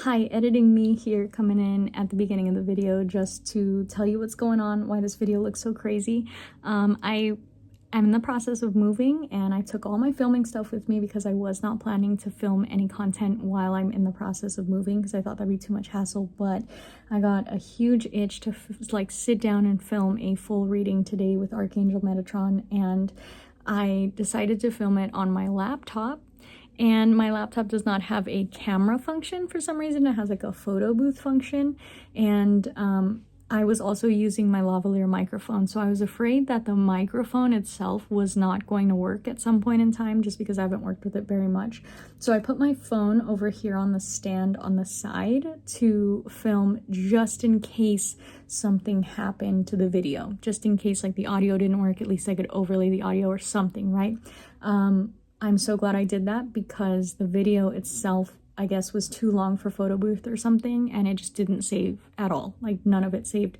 Hi, editing me here, coming in at the beginning of the video just to tell you what's going on, why this video looks so crazy. I'm in the process of moving and I took all my filming stuff with me because I was not planning to film any content while I'm in the process of moving because I thought that'd be too much hassle, but I got a huge itch to sit down and film a full reading today with Archangel Metatron, and I decided to film it on my laptop. And my laptop does not have a camera function for some reason. It has like a photo booth function. And I was also using my lavalier microphone. So I was afraid that the microphone itself was not going to work at some point in time just because I haven't worked with it very much. So I put my phone over here on the stand on the side to film just in case something happened to the video. Just in case like the audio didn't work, at least I could overlay the audio or something, right? I'm so glad I did that because the video itself, I guess, was too long for photo booth or something, and it just didn't save at all. Like, none of it saved.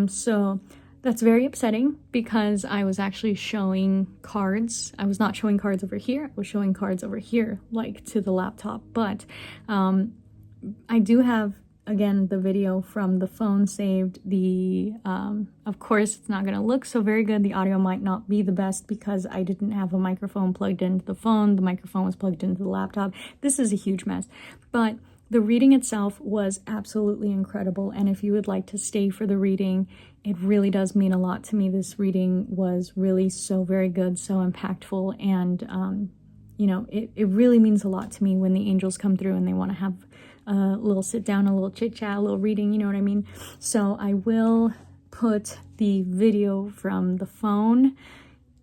So that's very upsetting because I was actually showing cards. I was not showing cards over here. I was showing cards over here, like to the laptop. But I do have, again, the video from the phone saved. Of course, it's not going to look so very good. The audio might not be the best because I didn't have a microphone plugged into the phone. The microphone was plugged into the laptop. This is a huge mess. But the reading itself was absolutely incredible. And if you would like to stay for the reading, it really does mean a lot to me. This reading was really so very good, so impactful. And, you know, it really means a lot to me when the angels come through and they want to have a little sit down, a little chit chat, a little reading, you know what I mean? So I will put the video from the phone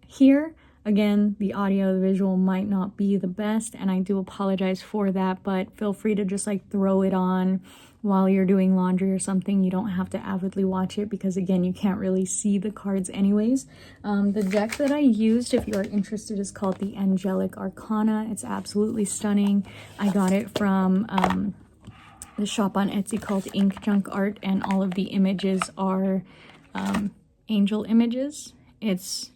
here. Again, the audio, the visual might not be the best, and I do apologize for that, but feel free to just like throw it on while you're doing laundry or something. You don't have to avidly watch it because, again, you can't really see the cards anyways. The deck that I used, if you are interested, is called the Angelic Arcana. It's absolutely stunning. I got it from the shop on Etsy called Ink Junk Art, and all of the images are angel images. It's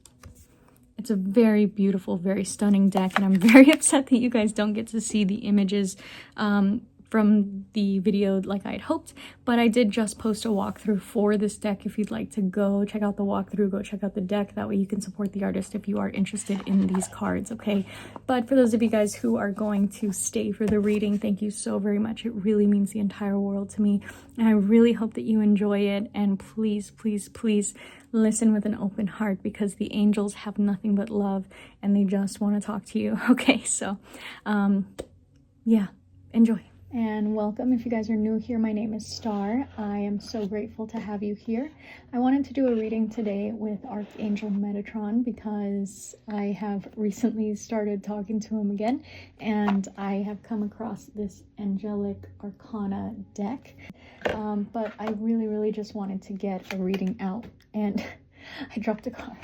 a very beautiful, very stunning deck, and I'm very upset that you guys don't get to see the images from the video like I'd hoped, but I did just post a walkthrough for this deck. If you'd like to go check out the walkthrough, go check out the deck. That way you can support the artist if you are interested in these cards, okay? But for those of you guys who are going to stay for the reading, thank you so very much. It really means the entire world to me, and I really hope that you enjoy it. And please, please, please listen with an open heart because the angels have nothing but love and they just want to talk to you. Okay, so yeah, enjoy. And welcome. If you guys are new here, my name is Star. I am so grateful to have you here. I wanted to do a reading today with Archangel Metatron because I have recently started talking to him again, and I have come across this Angelic Arcana deck. But I really just wanted to get a reading out, and I dropped a card.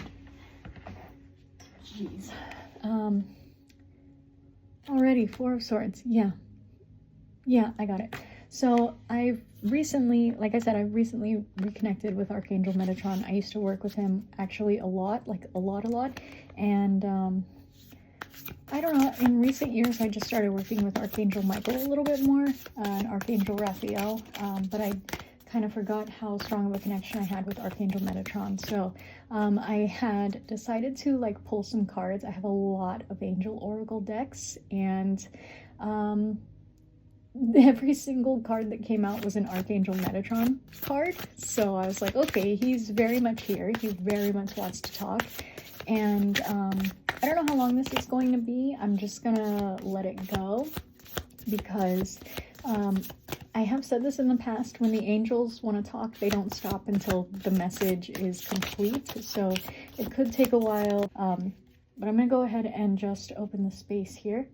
Jeez. Already, Four of Swords. Yeah, I got it. So I've recently, like I said, I've recently reconnected with Archangel Metatron. I used to work with him actually a lot, like a lot. And I don't know, in recent years, I just started working with Archangel Michael a little bit more, and Archangel Raphael, but I kind of forgot how strong of a connection I had with Archangel Metatron. So I had decided to like pull some cards. I have a lot of Angel Oracle decks, and every single card that came out was an Archangel Metatron card. So I was like, okay, he's very much here. He very much wants to talk. And I don't know how long this is going to be. I'm just gonna let it go because I have said this in the past. When the angels want to talk, they don't stop until the message is complete. So it could take a while, but I'm gonna go ahead and just open the space here.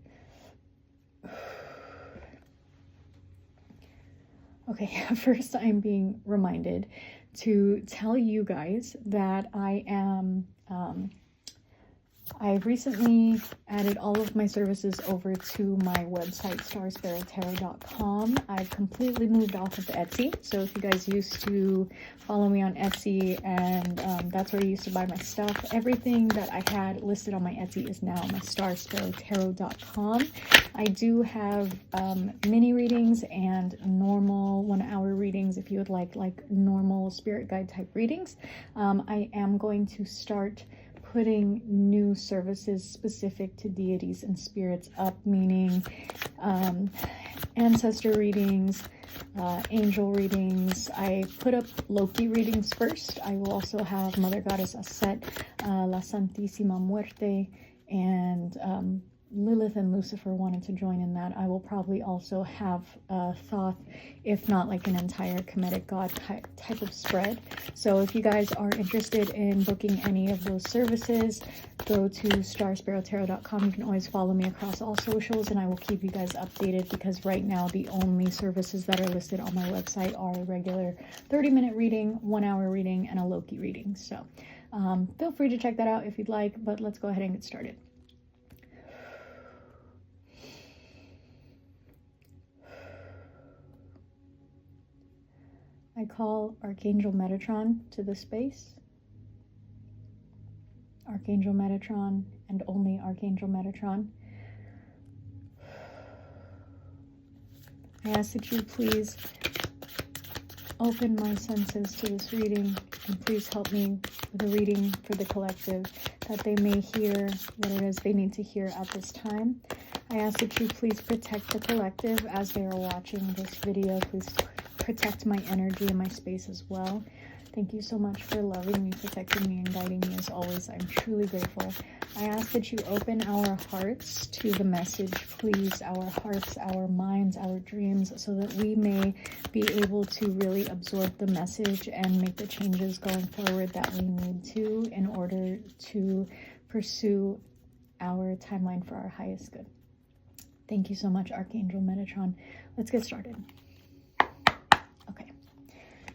Okay, first I'm being reminded to tell you guys that I am I've recently added all of my services over to my website, starsparrowtarot.com. I've completely moved off of Etsy. So if you guys used to follow me on Etsy and that's where I used to buy my stuff, everything that I had listed on my Etsy is now on my starsparrowtarot.com. I do have mini readings and normal 1 hour readings if you would like normal spirit guide type readings. I am going to start putting new services specific to deities and spirits up, meaning ancestor readings, angel readings. I put up Loki readings first. I will also have Mother Goddess Aset, La Santísima Muerte, and Lilith and Lucifer wanted to join in that. I will probably also have Thoth, if not like an entire Kemetic God type of spread. So if you guys are interested in booking any of those services, go to starsparrowtarot.com. You can always follow me across all socials and I will keep you guys updated, because right now the only services that are listed on my website are a regular 30-minute reading, 1 hour reading, and a Loki reading. So feel free to check that out if you'd like, but let's go ahead and get started. I call Archangel Metatron to the space. Archangel Metatron and only Archangel Metatron. I ask that you please open my senses to this reading and please help me with a reading for the collective, that they may hear what it is they need to hear at this time. I ask that you please protect the collective as they are watching this video. Please protect my energy and my space as well. Thank you so much for loving me, protecting me, and guiding me as always. I'm truly grateful. I ask that you open our hearts to the message, please, our hearts, our minds, our dreams, so that we may be able to really absorb the message and make the changes going forward that we need to in order to pursue our timeline for our highest good. Thank you so much, Archangel Metatron. Let's get started.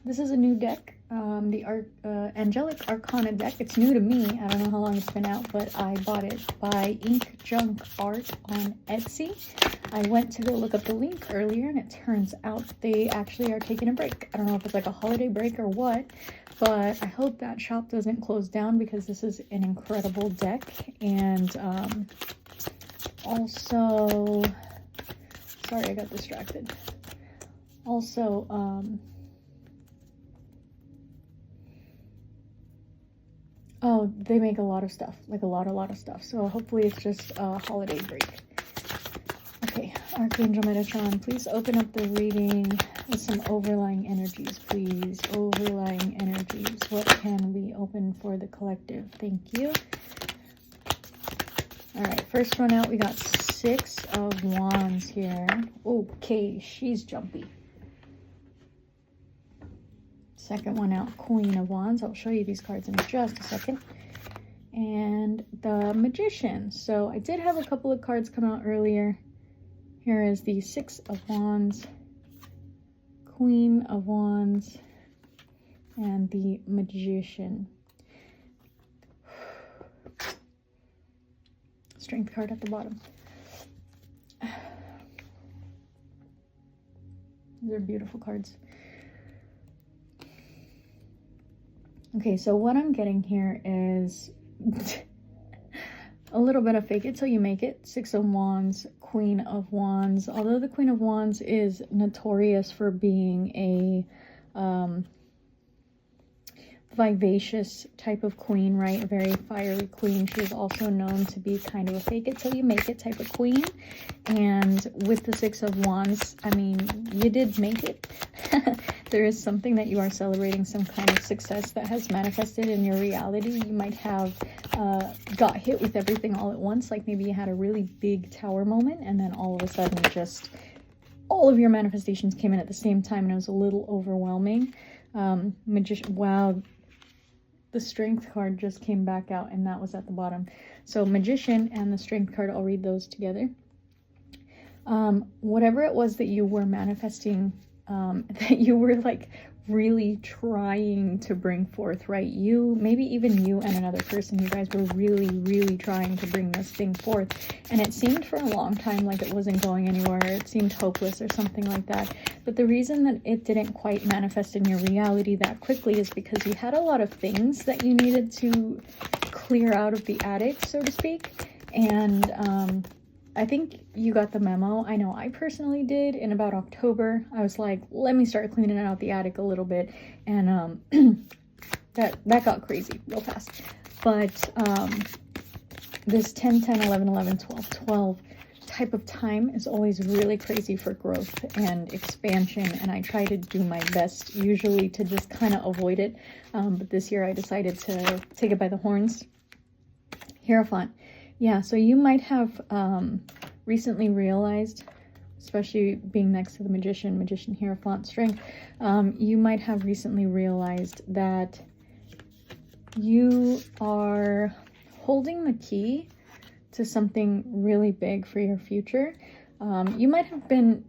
This is a new deck, the Angelic Arcana deck. It's new to me. I don't know how long it's been out, but I bought it by Ink Junk Art on Etsy. I went to go look up the link earlier, and it turns out they actually are taking a break. I don't know if it's like a holiday break or what, but I hope that shop doesn't close down, because this is an incredible deck. And also, sorry, I got distracted. Also, oh, they make a lot of stuff, like a lot of stuff. So hopefully it's just a holiday break. Okay, Archangel Metatron, please open up the reading with some overlying energies, please. Overlying energies. What can we open for the collective? Thank you. All right, first one out, we got 6 of Wands here. Okay, she's jumpy. Second one out, Queen of Wands. I'll show you these cards in just a second. And the Magician. So I did have a couple of cards come out earlier. Here is the 6 of Wands, Queen of Wands, and the Magician. Strength card at the bottom. These are beautiful cards. Okay, so what I'm getting here is a little bit of fake it till you make it. 6 of Wands, Queen of Wands. Although the Queen of Wands is notorious for being a vivacious type of queen, right? A very fiery queen. She is also known to be kind of a fake it till you make it type of queen. And with the 6 of Wands, I mean, you did make it. There is something that you are celebrating, some kind of success that has manifested in your reality. You might have got hit with everything all at once, like maybe you had a really big tower moment, and then all of a sudden just all of your manifestations came in at the same time, and it was a little overwhelming. Magician, wow, the Strength card just came back out, and that was at the bottom. So Magician and the Strength card, I'll read those together. Whatever it was that you were manifesting, that you were like really trying to bring forth, right? You, maybe even you and another person, you guys were really trying to bring this thing forth, and it seemed for a long time like it wasn't going anywhere. It seemed hopeless or something like that. But the reason that it didn't quite manifest in your reality that quickly is because you had a lot of things that you needed to clear out of the attic, so to speak. And I think you got the memo. I know I personally did. In about October, I was like, let me start cleaning out the attic a little bit. And that got crazy real fast. But this 10, 10, 11, 11, 12, 12 type of time is always really crazy for growth and expansion. And I try to do my best usually to just kind of avoid it. But this year I decided to take it by the horns. Hierophant. Yeah, so you might have recently realized, especially being next to the Magician Hierophant Strength, you might have recently realized that you are holding the key to something really big for your future. You might have been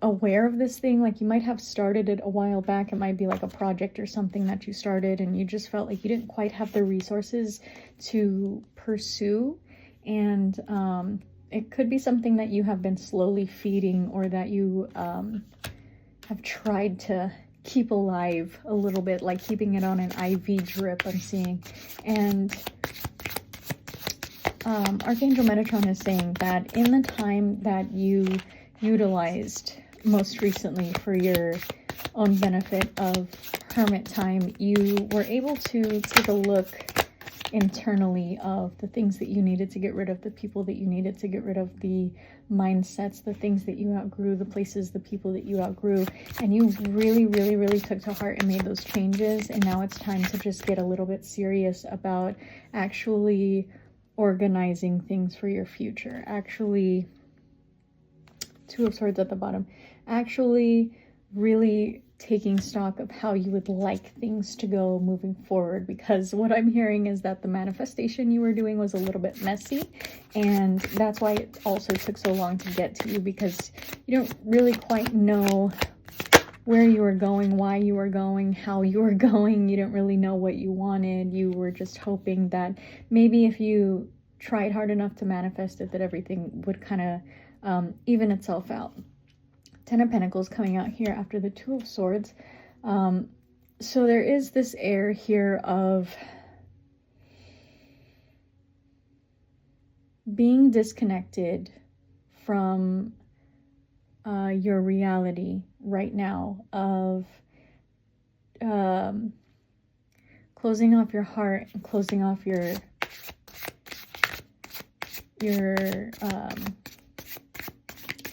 aware of this thing, like you might have started it a while back. It might be like a project or something that you started and you just felt like you didn't quite have the resources to pursue. And it could be something that you have been slowly feeding, or that you have tried to keep alive a little bit, like keeping it on an IV drip, I'm seeing. And Archangel Metatron is saying that in the time that you utilized most recently for your own benefit of hermit time, you were able to take a look internally of the things that you needed to get rid of, the people that you needed to get rid of, the mindsets, the things that you outgrew, the places, the people that you outgrew, and you really took to heart and made those changes. And now it's time to just get a little bit serious about actually organizing things for your future. Actually, Two of Swords at the bottom, actually really taking stock of how you would like things to go moving forward, because what I'm hearing is that the manifestation you were doing was a little bit messy, and that's why it also took so long to get to you, because you don't really quite know where you were going, why you were going, how you were going. You didn't really know what you wanted. You were just hoping that maybe if you tried hard enough to manifest it, that everything would kind of even itself out. 10 of Pentacles coming out here after the 2 of Swords. So there is this air here of being disconnected from your reality right now, of closing off your heart and closing off your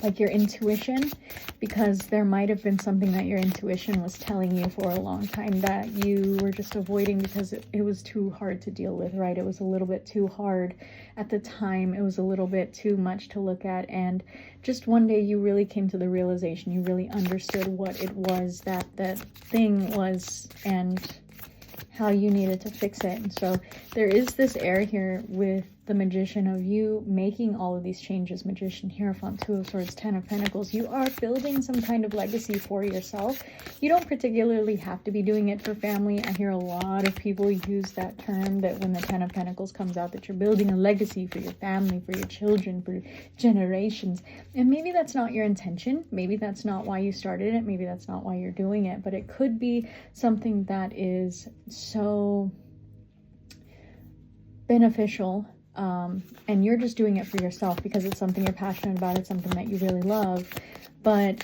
like your intuition, because there might have been something that your intuition was telling you for a long time that you were just avoiding because it was too hard to deal with, right? It was a little bit too hard at the time. It was a little bit too much to look at. And just one day you really came to the realization, you really understood what it was that that thing was and how you needed to fix it. And so there is this air here with the Magician of you making all of these changes. Magician, Hierophant, 2 of Swords, 10 of Pentacles. You are building some kind of legacy for yourself. You don't particularly have to be doing it for family. I hear a lot of people use that term, that when the 10 of Pentacles comes out, that you're building a legacy for your family, for your children, for generations. And maybe that's not your intention. Maybe that's not why you started it. Maybe that's not why you're doing it. But it could be something that is so beneficial, and you're just doing it for yourself because it's something you're passionate about, it's something that you really love. But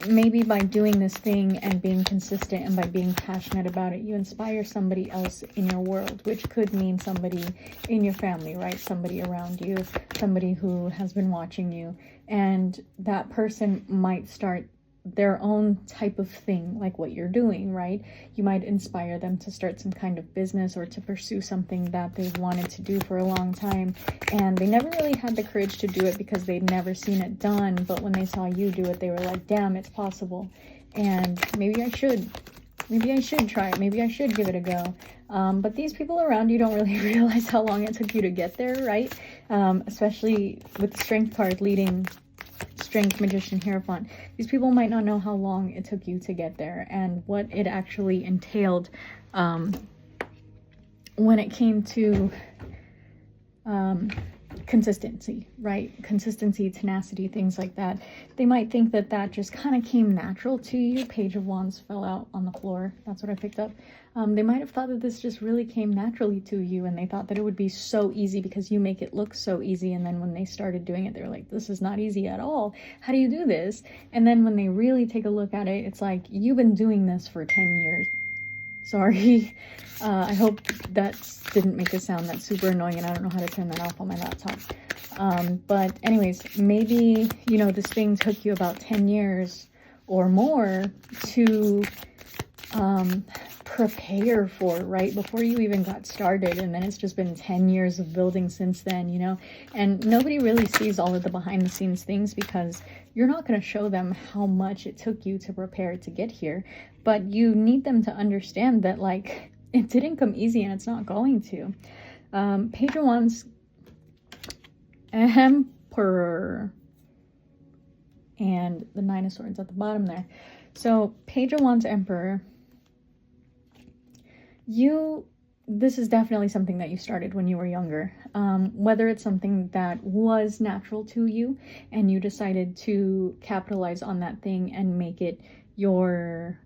maybe by doing this thing and being consistent and by being passionate about it, you inspire somebody else in your world, which could mean somebody in your family, right? Somebody around you, somebody who has been watching you, and that person might start their own type of thing like what you're doing, right? You might inspire them to start some kind of business or to pursue something that they've wanted to do for a long time, and they never really had the courage to do it because they'd never seen it done. But when they saw you do it, they were like, damn, it's possible, and maybe I should try it, maybe I should give it a go. But these people around you don't really realize how long it took you to get there, right? Especially with the Strength card leading Strength, Magician, Hierophant. These people might not know how long it took you to get there and what it actually entailed when it came to consistency, right? Consistency, tenacity, things like that. They might think that that just kind of came natural to you. Page of Wands fell out on the floor. That's what I picked up. They might have thought that this just really came naturally to you, and they thought that it would be so easy because you make it look so easy. And then when they started doing it, they were like, this is not easy at all. How do you do this? And then when they really take a look at it, it's like, you've been doing this for 10 years. Sorry. I hope that didn't make a sound that's super annoying, and I don't know how to turn that off on my laptop. But anyways, maybe, you know, this thing took you about 10 years or more to prepare for, right? Before you even got started. And then it's just been 10 years of building since then, you know? And nobody really sees all of the behind the scenes things because you're not going to show them how much it took you to prepare to get here. But you need them to understand that, like, it didn't come easy and it's not going to. Page of Wands, Emperor, and the Nine of Swords at the bottom there. So Page of Wands, Emperor, this is definitely something that you started when you were younger. Whether it's something that was natural to you and you decided to capitalize on that thing and make it your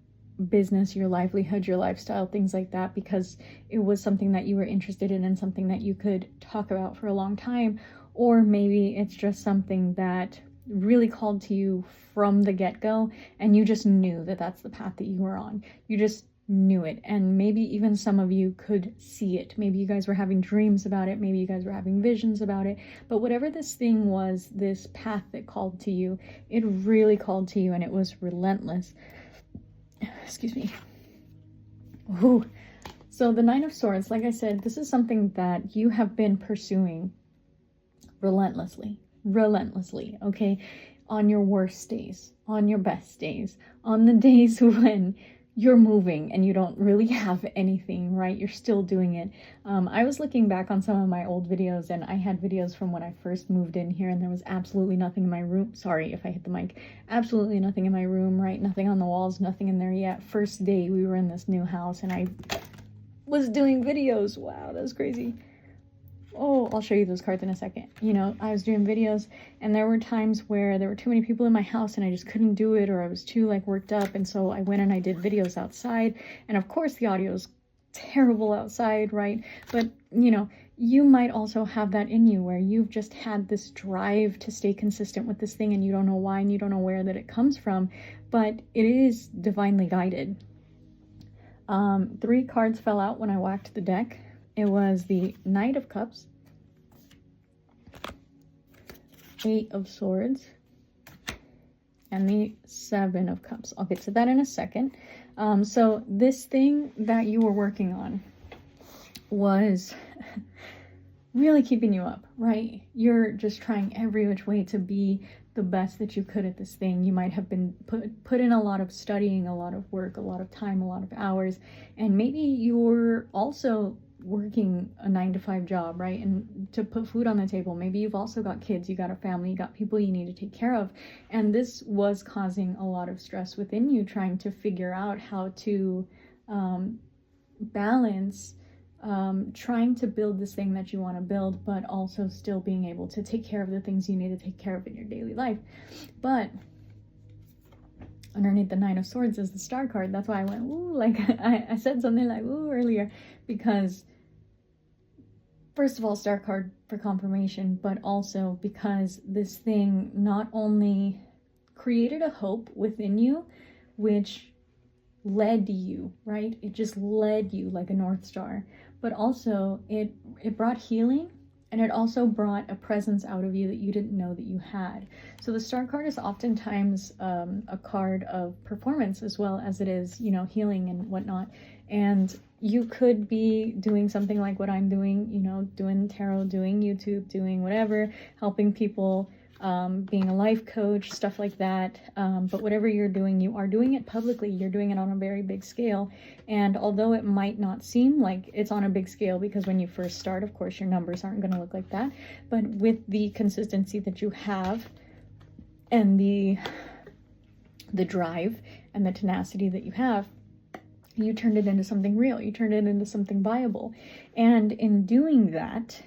business, your livelihood, your lifestyle, things like that, because it was something that you were interested in and something that you could talk about for a long time. Or maybe it's just something that really called to you from the get-go and you just knew that that's the path that you were on. You just knew it, and maybe even some of you could see it. Maybe you guys were having dreams about it, maybe you guys were having visions about it, but whatever this thing was, this path that called to you, it really called to you, and it was relentless. Excuse me. Ooh. So the Nine of Swords, like I said, this is something that you have been pursuing relentlessly, okay? On your worst days, on your best days, on the days when you're moving and you don't really have anything, right? You're still doing it. I was looking back on some of my old videos, and I had videos from when I first moved in here and there was absolutely nothing in my room. Sorry if I hit the mic. Absolutely nothing in my room, right? Nothing on the walls, nothing in there yet. First day we were in this new house and I was doing videos. Wow, that's crazy. Oh, I'll show you those cards in a second. You know, I was doing videos and there were times where there were too many people in my house and I just couldn't do it, or I was too like worked up, and so I went and I did videos outside, and of course the audio is terrible outside, right? But you know, you might also have that in you where you've just had this drive to stay consistent with this thing and you don't know why and you don't know where that it comes from, but it is divinely guided. 3 cards fell out when I whacked the deck. It was the Knight of Cups, 8 of Swords, and the 7 of Cups. I'll get to that in a second. So this thing that you were working on was really keeping you up, right? You're just trying every which way to be the best that you could at this thing. You might have been put in a lot of studying, a lot of work, a lot of time, a lot of hours, and maybe you're also working a 9-to-5 job, right? And to put food on the table. Maybe you've also got kids, you got a family, you got people you need to take care of, and this was causing a lot of stress within you, trying to figure out how to balance trying to build this thing that you want to build, but also still being able to take care of the things you need to take care of in your daily life. But underneath the Nine of Swords is the Star card. That's why I went, ooh, like I said something like, ooh, earlier, because first of all, Star card for confirmation, but also because this thing not only created a hope within you, which led you, right? It just led you like a North Star, but also it brought healing, and it also brought a presence out of you that you didn't know that you had. So the Star card is oftentimes a card of performance as well as it is, you know, healing and whatnot. And you could be doing something like what I'm doing, you know, doing tarot, doing YouTube, doing whatever, helping people, being a life coach, stuff like that. But whatever you're doing, you are doing it publicly. You're doing it on a very big scale. And although it might not seem like it's on a big scale, because when you first start, of course, your numbers aren't going to look like that. But with the consistency that you have and the drive and the tenacity that you have, you turned it into something real. You turned it into something viable. And in doing that,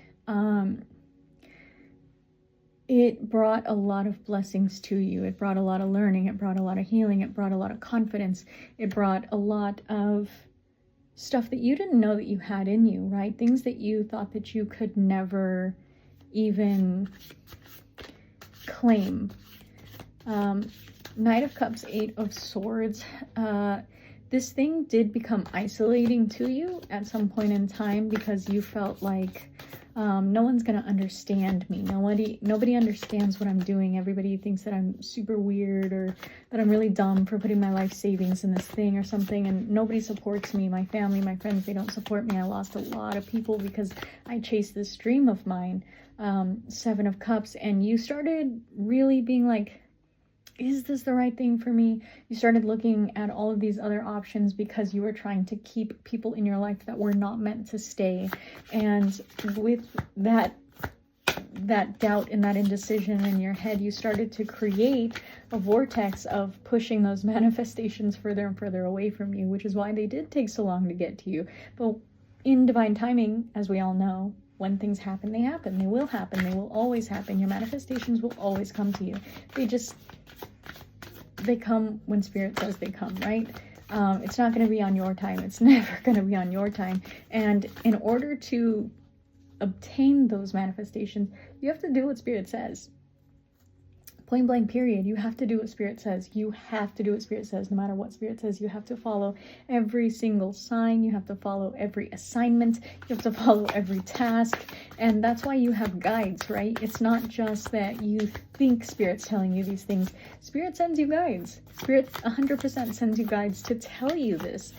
it brought a lot of blessings to you. It brought a lot of learning. It brought a lot of healing. It brought a lot of confidence. It brought a lot of stuff that you didn't know that you had in you, right? Things that you thought that you could never even claim. Knight of Cups, Eight of Swords. This thing did become isolating to you at some point in time because you felt like no one's gonna understand me. Nobody understands what I'm doing. Everybody thinks that I'm super weird or that I'm really dumb for putting my life savings in this thing or something, and nobody supports me. My family, my friends, they don't support me. I lost a lot of people because I chased this dream of mine. Seven of Cups, and you started really being like, is this the right thing for me? You started looking at all of these other options because you were trying to keep people in your life that were not meant to stay. And with that doubt and that indecision in your head, you started to create a vortex of pushing those manifestations further and further away from you, which is why they did take so long to get to you. But in divine timing, as we all know, when things happen, they happen. They will happen. They will always happen. Your manifestations will always come to you. They come when Spirit says they come, right? It's not going to be on your time. It's never going to be on your time. And in order to obtain those manifestations, you have to do what Spirit says. Point blank, period. You have to do what Spirit says. You have to do what Spirit says. No matter what Spirit says, you have to follow every single sign. You have to follow every assignment. You have to follow every task. And that's why you have guides, right? It's not just that you think Spirit's telling you these things. Spirit sends you guides. Spirit 100% sends you guides to tell you this.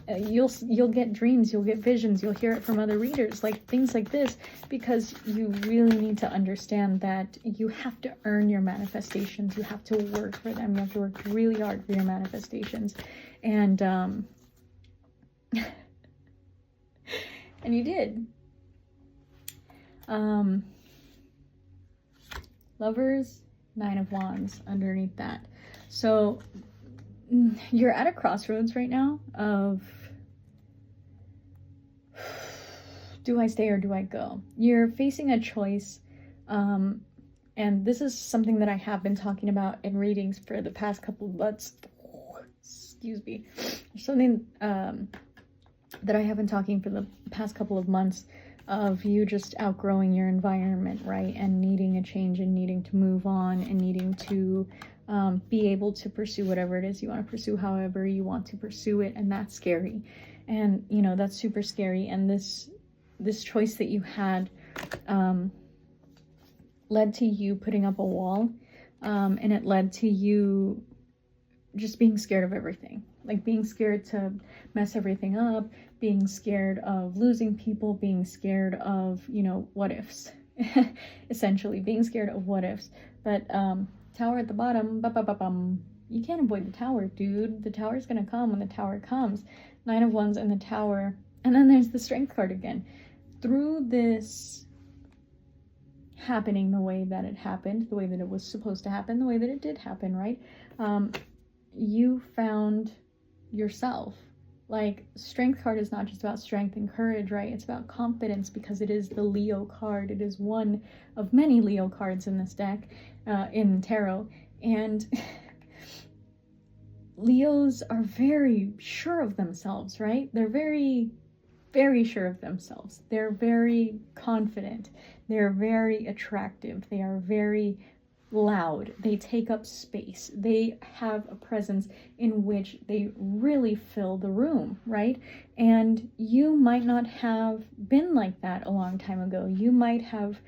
You'll get dreams, you'll get visions, you'll hear it from other readers, like things like this, because you really need to understand that you have to earn your manifestations. You have to work for them. You have to work really hard for your manifestations. And and you did. Lovers, Nine of Wands underneath that. So you're at a crossroads right now of, do I stay or do I go? You're facing a choice. And this is something that I have been talking about in readings for the past couple of months. Excuse me. Something that I have been talking for the past couple of months of you just outgrowing your environment, right? And needing a change and needing to move on and needing to be able to pursue whatever it is you want to pursue, however you want to pursue it. And that's scary. And, you know, that's super scary. And this choice that you had led to you putting up a wall. And it led to you just being scared of everything. Like being scared to mess everything up, being scared of losing people, being scared of, you know, what ifs. Essentially, being scared of what ifs. But Tower at the bottom, you can't avoid the Tower, dude. The Tower's gonna come when the Tower comes. Nine of Wands and the Tower. And then there's the Strength card again. Through this happening the way that it happened, the way that it was supposed to happen, the way that it did happen, right? You found yourself. Like, Strength card is not just about strength and courage, right? It's about confidence, because it is the Leo card. It is one of many Leo cards in this deck, in tarot. And Leos are very sure of themselves, right? They're very, very sure of themselves. They're very confident. They're very attractive. They are very loud. They take up space. They have a presence in which they really fill the room, right? And you might not have been like that a long time ago. You might have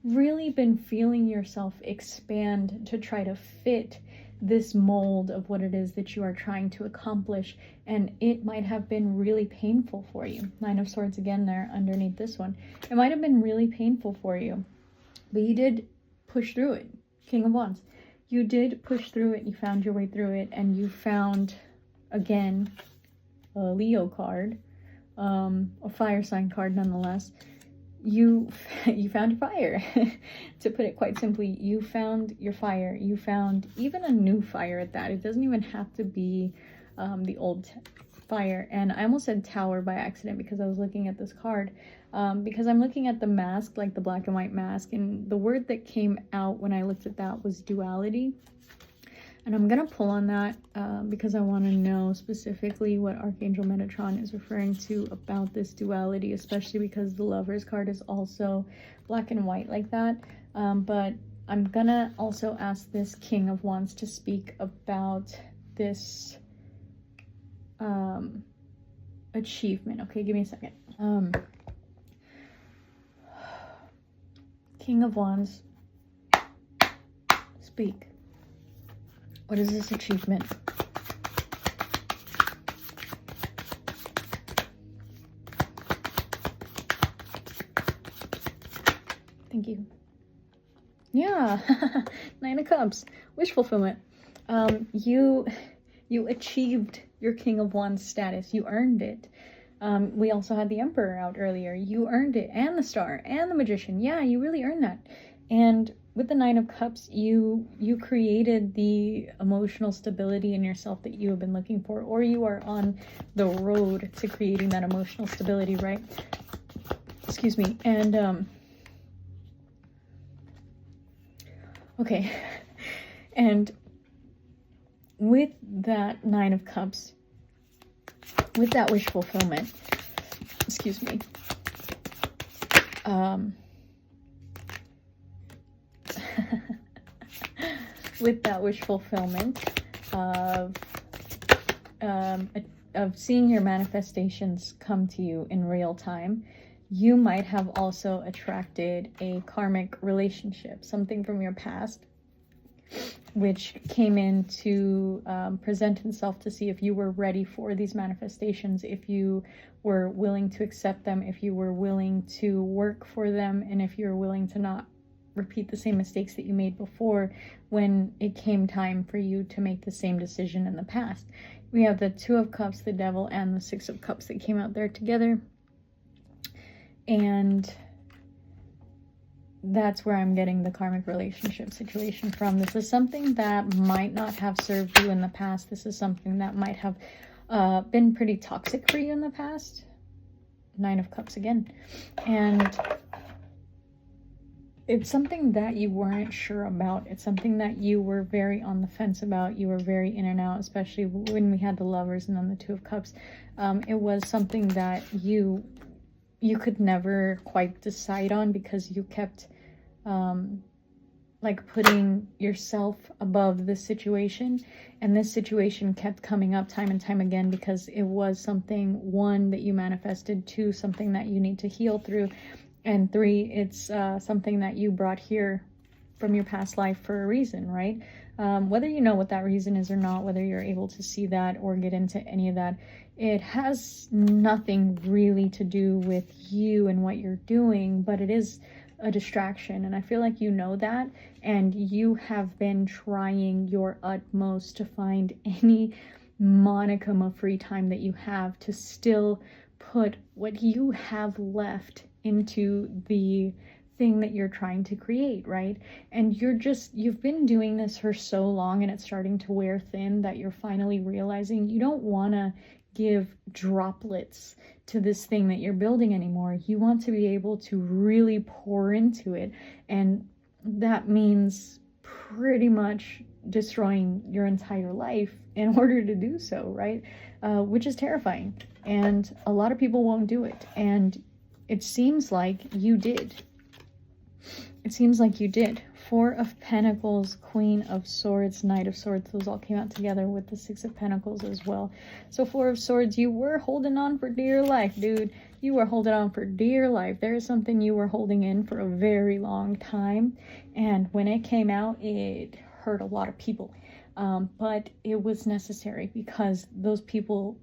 really been feeling yourself expand to try to fit this mold of what it is that you are trying to accomplish, and it might have been really painful for you. Nine of Swords again there underneath this one. It might have been really painful for you, but you did push through it. King of Wands. You did push through it. You found your way through it, and you found, again, a Leo card, a fire sign card nonetheless. you found your fire. To put it quite simply, you found your fire. You found even a new fire at that. It doesn't even have to be the old fire. And I almost said tower by accident because I was looking at this card, because I'm looking at the mask, like the black and white mask, and the word that came out when I looked at that was duality. And I'm gonna pull on that because I want to know specifically what Archangel Metatron is referring to about this duality, especially because the Lovers card is also black and white like that. But I'm gonna also ask this King of Wands to speak about this achievement. Okay, give me a second. King of Wands, speak. What is this achievement? Thank you. Yeah, Nine of Cups, wish fulfillment. You achieved your King of Wands status. You earned it. We also had the Emperor out earlier. You earned it, and the Star, and the Magician. Yeah, you really earned that. And with the Nine of Cups, you created the emotional stability in yourself that you have been looking for, or you are on the road to creating that emotional stability, right? Excuse me. And okay. And with that Nine of Cups, with that wish fulfillment, excuse me, with that wish fulfillment of seeing your manifestations come to you in real time, you might have also attracted a karmic relationship, something from your past, which came in to present itself to see if you were ready for these manifestations, if you were willing to accept them, if you were willing to work for them, and if you're willing to not repeat the same mistakes that you made before when it came time for you to make the same decision in the past. We have the Two of Cups, the Devil, and the Six of Cups that came out there together. And that's where I'm getting the karmic relationship situation from. This is something that might not have served you in the past. This is something that might have been pretty toxic for you in the past. Nine of Cups again. And it's something that you weren't sure about. It's something that you were very on the fence about. You were very in and out, especially when we had the Lovers and then the Two of Cups. It was something that you could never quite decide on because you kept like putting yourself above this situation, and this situation kept coming up time and time again because it was something, one, that you manifested, two, something that you need to heal through, and three, it's something that you brought here from your past life for a reason, right? Whether you know what that reason is or not, whether you're able to see that or get into any of that, it has nothing really to do with you and what you're doing, but it is a distraction. And I feel like you know that, and you have been trying your utmost to find any monicum of free time that you have to still put what you have left into the thing that you're trying to create, right? And you've been doing this for so long, and it's starting to wear thin that you're finally realizing you don't want to give droplets to this thing that you're building anymore. You want to be able to really pour into it, and that means pretty much destroying your entire life in order to do so, right? Which is terrifying, and a lot of people won't do it, and it seems like you did. It seems like you did. Four of Pentacles, Queen of Swords, Knight of Swords. Those all came out together with the Six of Pentacles as well. So Four of Swords, you were holding on for dear life, dude. You were holding on for dear life. There is something you were holding in for a very long time. And when it came out, it hurt a lot of people. But it was necessary because those people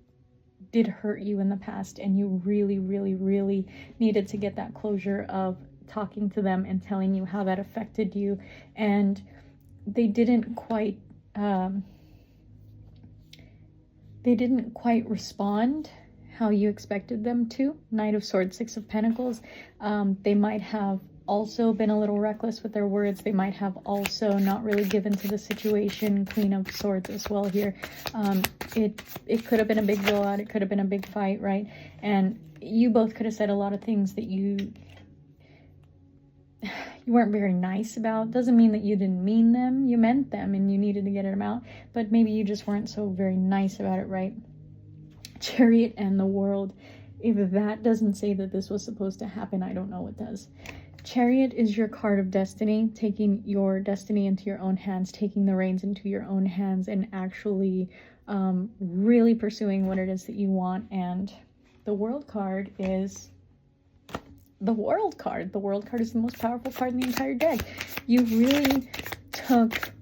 did hurt you in the past, and you really, really, really needed to get that closure of talking to them and telling you how that affected you. And they didn't quite respond how you expected them to. Knight of Swords, Six of Pentacles. They might have also been a little reckless with their words. They might have also not really given to the situation. Queen of Swords as well here. It could have been a big blowout. It could have been a big fight, right? And you both could have said a lot of things that you weren't very nice about. Doesn't mean that you didn't mean them. You meant them and you needed to get them out. But maybe you just weren't so very nice about it, right? Chariot and the World. If that doesn't say that this was supposed to happen, I don't know what does. Chariot is your card of destiny, taking your destiny into your own hands, taking the reins into your own hands, and actually really pursuing what it is that you want. And the World card is the World card. The World card is the most powerful card in the entire deck. You really took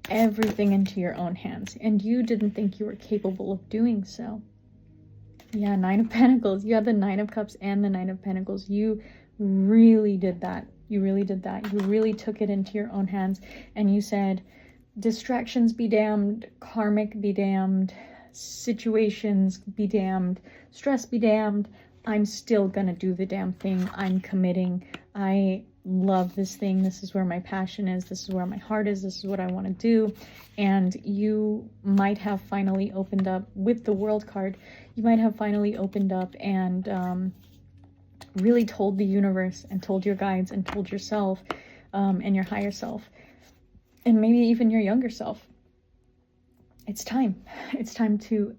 everything into your own hands, and you didn't think you were capable of doing so. Yeah, Nine of Pentacles. You have the Nine of Cups and the Nine of Pentacles. You really did that. You really did that. You really took it into your own hands, and you said, distractions be damned, karmic be damned, situations be damned, stress be damned. I'm still gonna do the damn thing. I'm committing. I love this thing. This is where my passion is. This is where my heart is. This is what I want to do. And you might have finally opened up with the World card. You might have finally opened up and really told the universe and told your guides and told yourself and your higher self, and maybe even your younger self, it's time. It's time to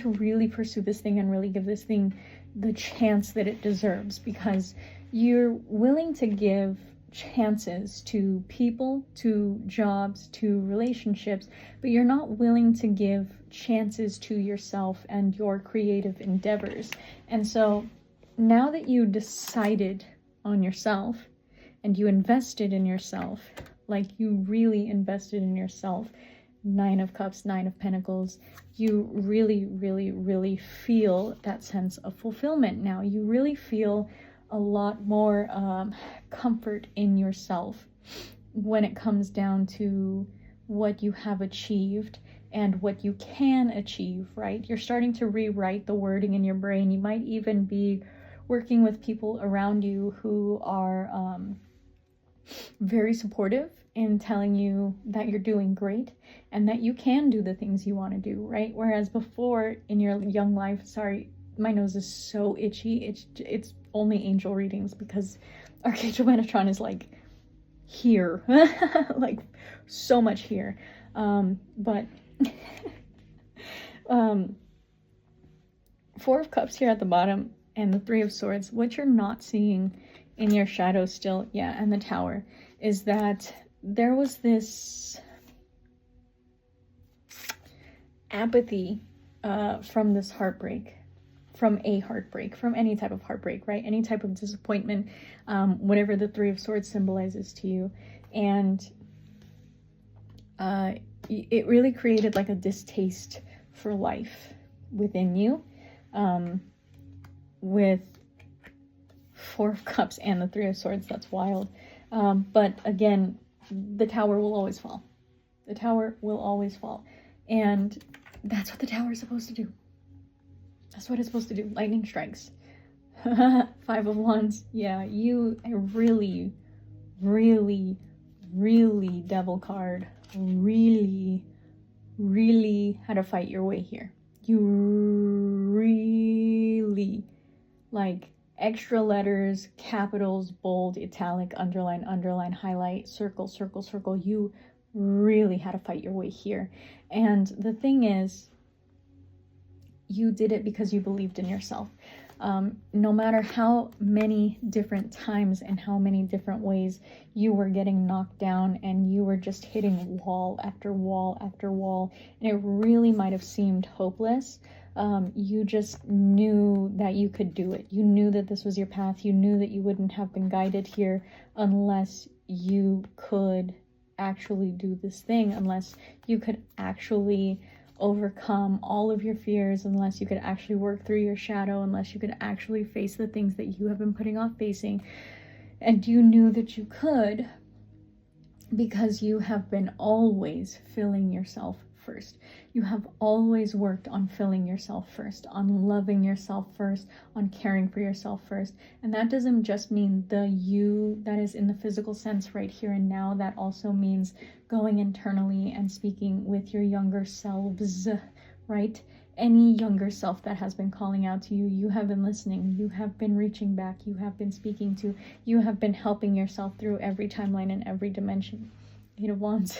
really pursue this thing and really give this thing the chance that it deserves, because you're willing to give chances to people, to jobs, to relationships, but you're not willing to give chances to yourself and your creative endeavors. And so now that you decided on yourself and you invested in yourself, like you really invested in yourself, Nine of Cups, Nine of Pentacles, you really, really, really feel that sense of fulfillment now. You really feel a lot more comfort in yourself when it comes down to what you have achieved and what you can achieve, right? You're starting to rewrite the wording in your brain. You might even be working with people around you who are very supportive in telling you that you're doing great and that you can do the things you want to do, right? Whereas before in your young life, sorry, my nose is so itchy. It's only angel readings because Archangel Metatron is like here, like so much here. But Four of Cups here at the bottom and the Three of Swords, what you're not seeing in your shadow still, yeah, and the Tower, is that there was this apathy from this heartbreak, from any type of heartbreak, right? Any type of disappointment, whatever the Three of Swords symbolizes to you. And it really created like a distaste for life within you, with Four of Cups and the Three of Swords. That's wild. But again, the Tower will always fall. The Tower will always fall. And that's what the Tower is supposed to do. That's what it's supposed to do. Lightning strikes. Five of Wands. Yeah, you really, really, really, Devil card, really, really had to fight your way here. You really, like, extra letters, capitals, bold, italic, underline, highlight, circle, circle, circle. You really had to fight your way here. And the thing is, you did it because you believed in yourself. No matter how many different times and how many different ways you were getting knocked down and you were just hitting wall after wall after wall, and it really might have seemed hopeless, you just knew that you could do it. You knew that this was your path. You knew that you wouldn't have been guided here unless you could actually do this thing, unless you could actually overcome all of your fears, unless you could actually work through your shadow, unless you could actually face the things that you have been putting off facing. And you knew that you could because you have been always filling yourself first. You have always worked on filling yourself first, on loving yourself first, on caring for yourself first. And that doesn't just mean the you that is in the physical sense right here and now. That also means going internally and speaking with your younger selves, right? Any younger self that has been calling out to you, you have been listening, you have been reaching back, you have been speaking to, you have been helping yourself through every timeline and every dimension. Eight of Wands.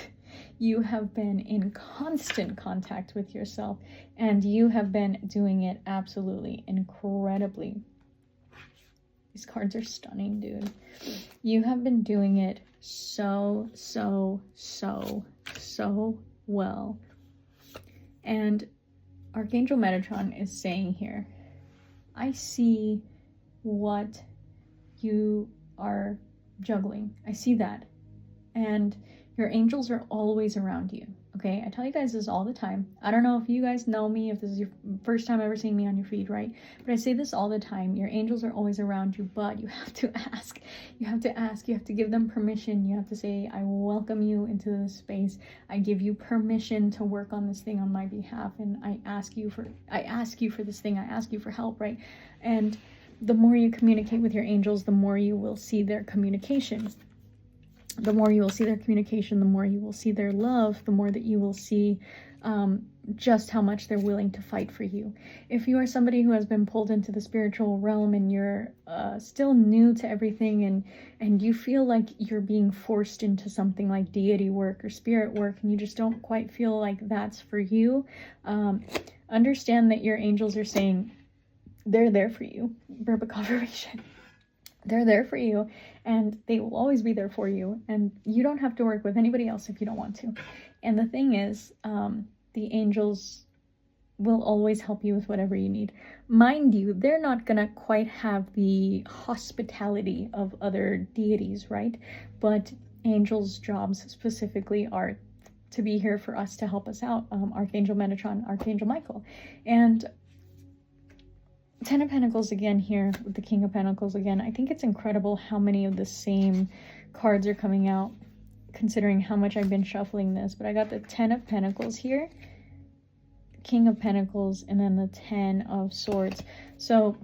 You have been in constant contact with yourself, and you have been doing it absolutely incredibly. These cards are stunning, dude. You have been doing it so well. And Archangel Metatron is saying here, I see what you are juggling. I see that. And your angels are always around you, okay? I tell you guys this all the time. I don't know if you guys know me, if this is your first time ever seeing me on your feed, right? But I say this all the time. Your angels are always around you, but you have to ask. You have to ask. You have to give them permission. You have to say, I welcome you into this space. I give you permission to work on this thing on my behalf, and I ask you for this thing. I ask you for help, right? And the more you communicate with your angels, the more you will see their communication. The more you will see their communication, the more you will see their love, the more that you will see just how much they're willing to fight for you. If you are somebody who has been pulled into the spiritual realm and you're still new to everything, and you feel like you're being forced into something like deity work or spirit work, and you just don't quite feel like that's for you, understand that your angels are saying they're there for you. Verbal confirmation. They're there for you, and they will always be there for you, and you don't have to work with anybody else if you don't want to. And the thing is, the angels will always help you with whatever you need. Mind you, they're not gonna quite have the hospitality of other deities, right? But angels' jobs specifically are to be here for us, to help us out. Archangel Metatron, Archangel Michael. And Ten of Pentacles again here with the King of Pentacles again. I think it's incredible how many of the same cards are coming out, considering how much I've been shuffling this. But I got the Ten of Pentacles here, King of Pentacles, and then the Ten of Swords. So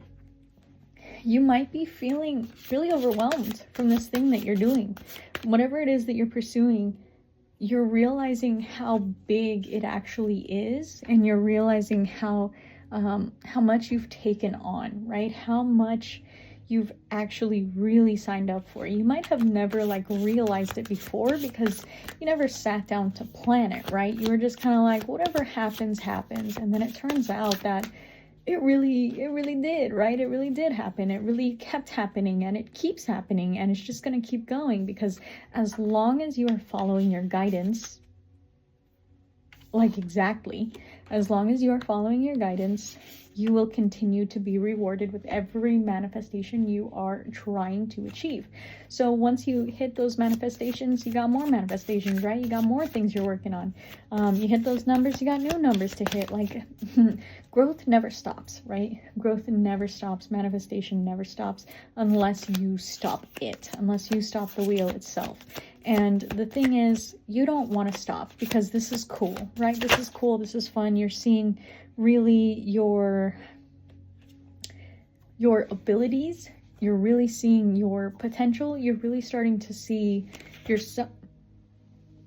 you might be feeling really overwhelmed from this thing that you're doing. Whatever it is that you're pursuing, you're realizing how big it actually is, and you're realizing how much you've taken on, right? How much you've actually really signed up for. You might have never like realized it before because you never sat down to plan it, right? You were just kind of like, whatever happens, happens. And then it turns out that it really did, right? It really did happen. It really kept happening, and it keeps happening, and it's just going to keep going, because as long as you are following your guidance, like exactly, as long as you are following your guidance, you will continue to be rewarded with every manifestation you are trying to achieve. So once you hit those manifestations, you got more manifestations, right? You got more things you're working on. You hit those numbers, you got new numbers to hit. Like, growth never stops, right? Growth never stops. Manifestation never stops unless you stop it, unless you stop the wheel itself. And the thing is, you don't want to stop, because this is cool, right? This is cool. This is fun. You're seeing really your abilities. You're really seeing your potential. You're really starting to see yourself.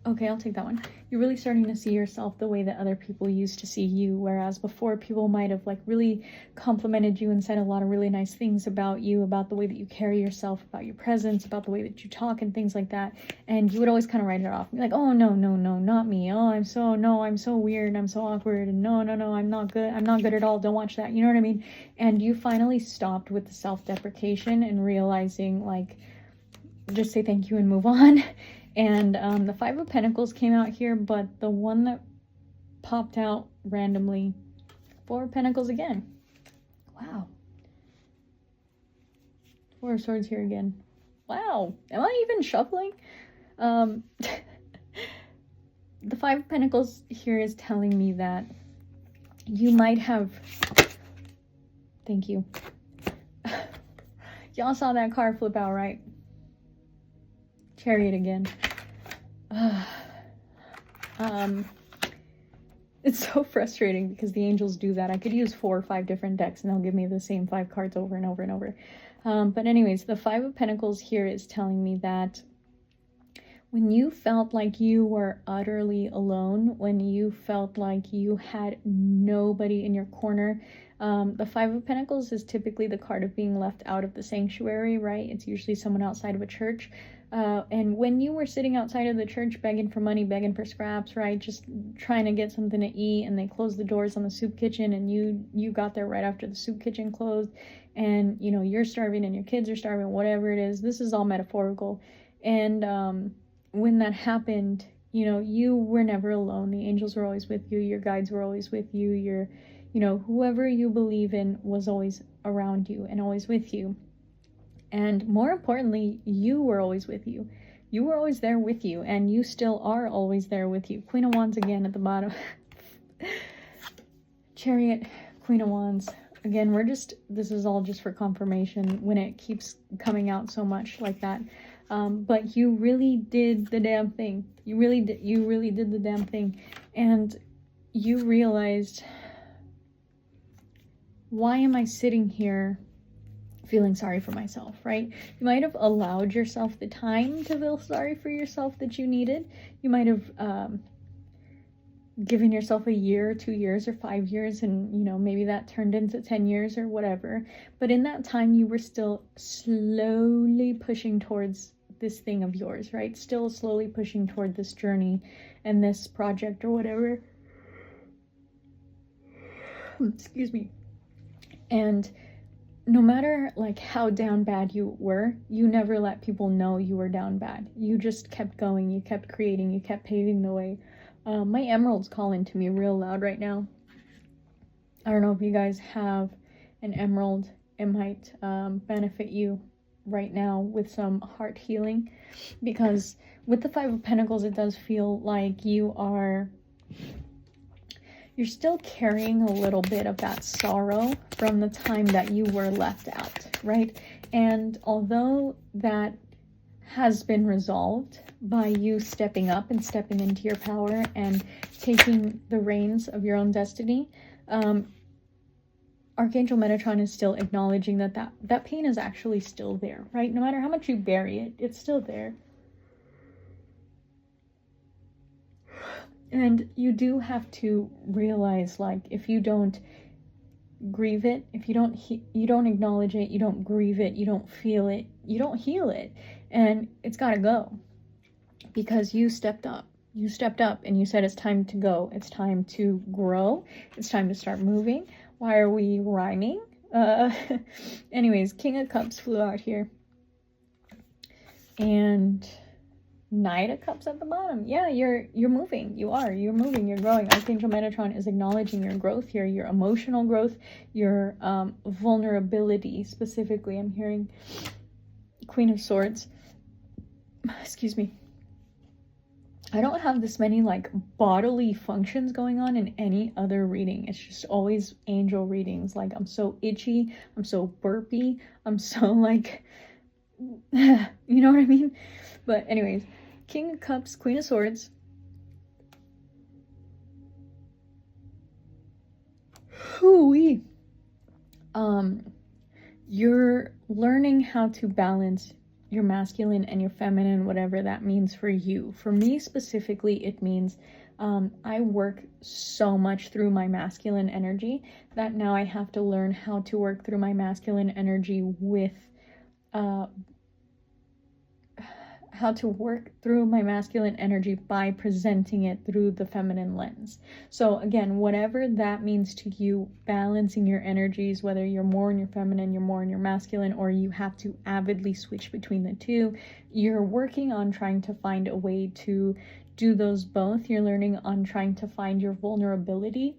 Okay, I'll take that one. You're really starting to see yourself the way that other people used to see you, whereas before people might have like really complimented you and said a lot of really nice things about you, about the way that you carry yourself, about your presence, about the way that you talk and things like that, and you would always kind of write it off, be like, oh no, not me, oh I'm so weird, I'm so awkward, and no, I'm not good at all, don't watch that, you know what I mean? And you finally stopped with the self-deprecation and realizing, like, just say thank you and move on. And the Five of Pentacles came out here, but the one that popped out randomly, Four of Pentacles again. Wow. Four of Swords here again. Wow. Am I even shuffling? The Five of Pentacles here is telling me that you might have... Thank you. Y'all saw that card flip out, right? Chariot again. It's so frustrating because the angels do that. I could use 4 or 5 different decks and they'll give me the same 5 cards over and over and over. But anyways, the 5 of Pentacles here is telling me that when you felt like you were utterly alone, when you felt like you had nobody in your corner, the 5 of Pentacles is typically the card of being left out of the sanctuary, right? It's usually someone outside of a church. And when you were sitting outside of the church begging for money, begging for scraps, right? Just trying to get something to eat, and they closed the doors on the soup kitchen, and you got there right after the soup kitchen closed, and you know, you're starving and your kids are starving, whatever it is. This is all metaphorical. And when that happened, you know, you were never alone. The angels were always with you. Your guides were always with you. You know, whoever you believe in was always around you and always with you. And more importantly, you were always with you. You were always there with you, and you still are always there with you. Queen of Wands again at the bottom. Chariot, Queen of Wands. Again, this is all just for confirmation when it keeps coming out so much like that. But you really did the damn thing. You really did the damn thing. And you realized, why am I sitting here feeling sorry for myself, right? You might have allowed yourself the time to feel sorry for yourself that you needed. You might have given yourself a year, 2 years, or 5 years, and you know, maybe that turned into 10 years or whatever. But in that time, you were still slowly pushing towards this thing of yours, right? Still slowly pushing toward this journey and this project or whatever. Excuse me. And no matter like how down bad you were, you never let people know you were down bad. You just kept going, you kept creating, you kept paving the way. My emerald's calling to me real loud right now. I don't know if you guys have an emerald. It might benefit you right now with some heart healing, because with the 5 of Pentacles, it does feel like you're still carrying a little bit of that sorrow from the time that you were left out, right? And although that has been resolved by you stepping up and stepping into your power and taking the reins of your own destiny, Archangel Metatron is still acknowledging that pain is actually still there, right? No matter how much you bury it, it's still there. And you do have to realize, like, if you don't grieve it, if you don't acknowledge it, you don't grieve it, you don't feel it, you don't heal it, and it's got to go, because you stepped up. You stepped up and you said it's time to go. It's time to grow. It's time to start moving. Why are we rhyming? Anyways, King of Cups flew out here. And Knight of Cups at the bottom. Yeah, you're moving. You're moving. You're growing. Archangel Metatron is acknowledging your growth here, your emotional growth, your vulnerability specifically. I'm hearing Queen of Swords. Excuse me. I don't have this many like bodily functions going on in any other reading. It's just always angel readings. Like, I'm so itchy, I'm so burpy, I'm so like, you know what I mean? But anyways, King of Cups, Queen of Swords. Hoo-wee. You're learning how to balance your masculine and your feminine, whatever that means for you. For me specifically, it means I work so much through my masculine energy that now I have to learn how to work through my masculine energy with how to work through my masculine energy by presenting it through the feminine lens. So again, whatever that means to you, balancing your energies, whether you're more in your feminine, you're more in your masculine, or you have to avidly switch between the two, you're working on trying to find a way to do those both. You're learning on trying to find your vulnerability.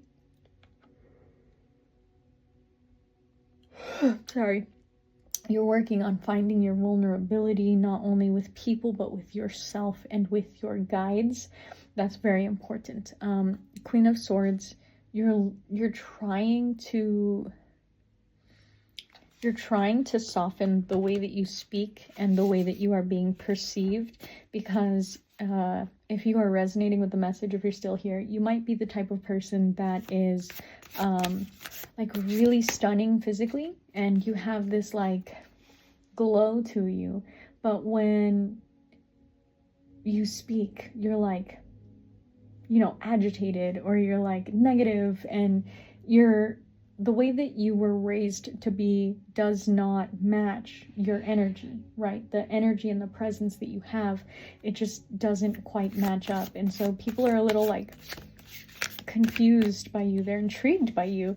Sorry. You're working on finding your vulnerability, not only with people, but with yourself and with your guides. That's very important. Queen of Swords, you're trying to soften the way that you speak and the way that you are being perceived, because if you are resonating with the message, if you're still here, you might be the type of person that is like really stunning physically, and you have this like glow to you, but when you speak, you're like, you know, agitated, or you're like negative, and the way that you were raised to be does not match your energy, right? The energy and the presence that you have, it just doesn't quite match up. And so people are a little like confused by you. They're intrigued by you.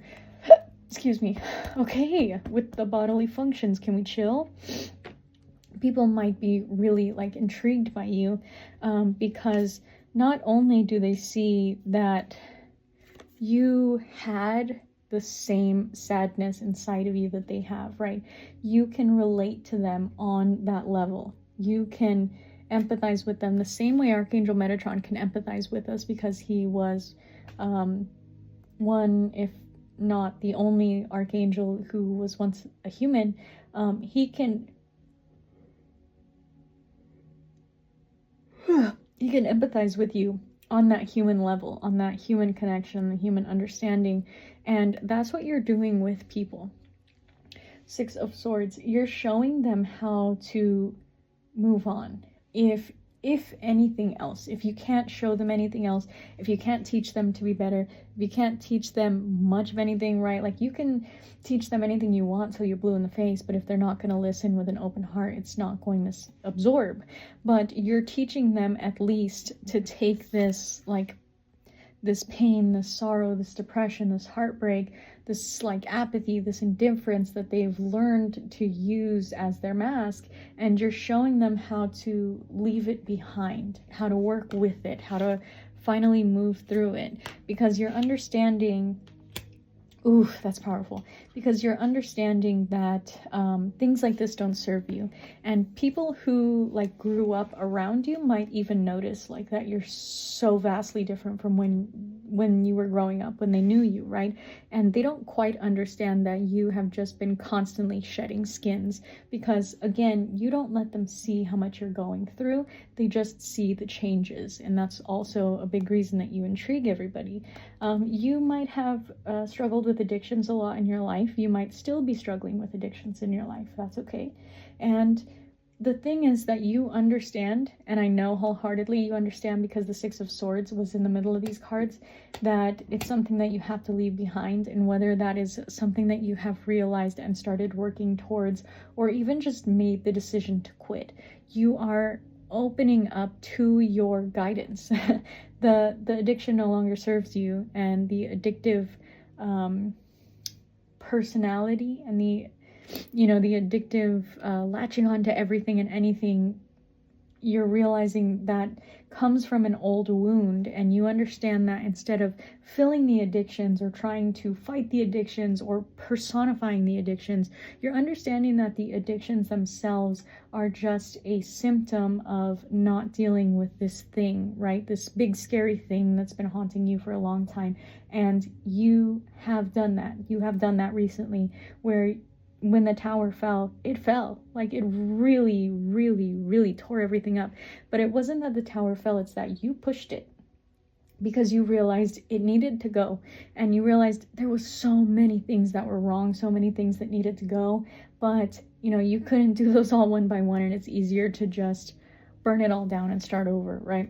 Excuse me. Okay, with the bodily functions, can we chill? People might be really like intrigued by you because not only do they see that you had the same sadness inside of you that they have, right? You can relate to them on that level. You can empathize with them the same way Archangel Metatron can empathize with us, because he was one, if not the only archangel who was once a human. He can empathize with you on that human level, on that human connection, the human understanding. And that's what you're doing with people. Six of Swords, you're showing them how to move on. If anything else, if you can't show them anything else, if you can't teach them to be better, if you can't teach them much of anything, right? Like, you can teach them anything you want till you're blue in the face, but if they're not going to listen with an open heart, it's not going to absorb. But you're teaching them at least to take this, like, this pain, this sorrow, this depression, this heartbreak, this like apathy, this indifference that they've learned to use as their mask, and you're showing them how to leave it behind, how to work with it, how to finally move through it, because you're understanding, ooh, that's powerful, because you're understanding that things like this don't serve you. And people who like grew up around you might even notice like that you're so vastly different from when you were growing up, when they knew you, right? And they don't quite understand that you have just been constantly shedding skins, because again, you don't let them see how much you're going through. They just see the changes, and that's also a big reason that you intrigue everybody. You might have struggled with addictions a lot in your life. You might still be struggling with addictions in your life. That's okay. And the thing is that you understand, and I know wholeheartedly you understand, because the Six of Swords was in the middle of these cards, that it's something that you have to leave behind. And whether that is something that you have realized and started working towards, or even just made the decision to quit, you are opening up to your guidance. The addiction no longer serves you, and the addictive personality and the addictive latching on to everything and anything, you're realizing that comes from an old wound. And you understand that instead of filling the addictions or trying to fight the addictions or personifying the addictions, you're understanding that the addictions themselves are just a symptom of not dealing with this thing, right? This big scary thing that's been haunting you for a long time. And you have done that. You have done that recently, where when the tower fell, it fell. Like, it really, really, really tore everything up. But it wasn't that the tower fell, it's that you pushed it, because you realized it needed to go. And you realized there was so many things that were wrong, so many things that needed to go. But, you couldn't do those all one by one, and it's easier to just burn it all down and start over, right?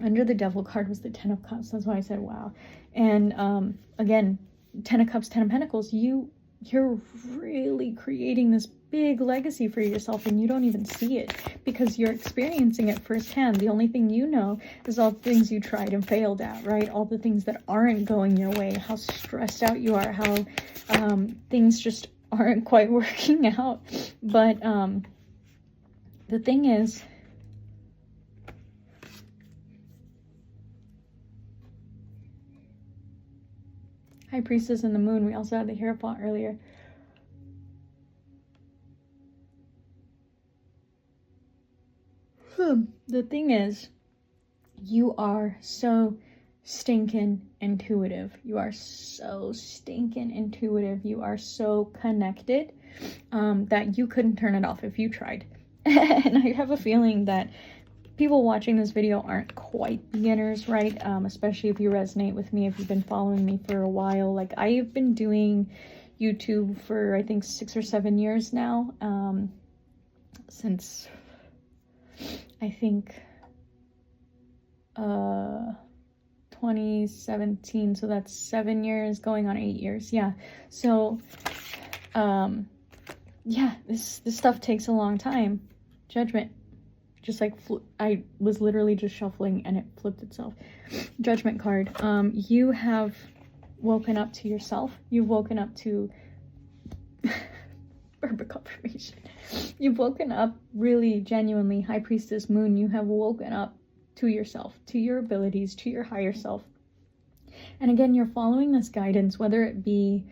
Under the Devil card was the Ten of Cups. That's why I said, wow. And again, Ten of Cups, Ten of Pentacles, you're really creating this big legacy for yourself, and you don't even see it because you're experiencing it firsthand. The only thing you know is all the things you tried and failed at, right? All the things that aren't going your way, how stressed out you are, how things just aren't quite working out. But the thing is, High Priestess and the Moon, we also had the Hierophant earlier. The thing is, you are so stinking intuitive. You are so stinking intuitive. You are so connected that you couldn't turn it off if you tried. And I have a feeling that people watching this video aren't quite beginners, right? Especially if you resonate with me, if you've been following me for a while. Like, I've been doing YouTube for, I think, 6 or 7 years now, since, I think, 2017, so that's 7 years, going on 8 years, yeah. So, yeah, this stuff takes a long time. Judgment. Just like, I was literally just shuffling and it flipped itself. Judgment card. You have woken up to yourself. You've woken up to verbal confirmation. You've woken up really genuinely, High Priestess Moon. You have woken up to yourself, to your abilities, to your higher self. And again, you're following this guidance, whether it be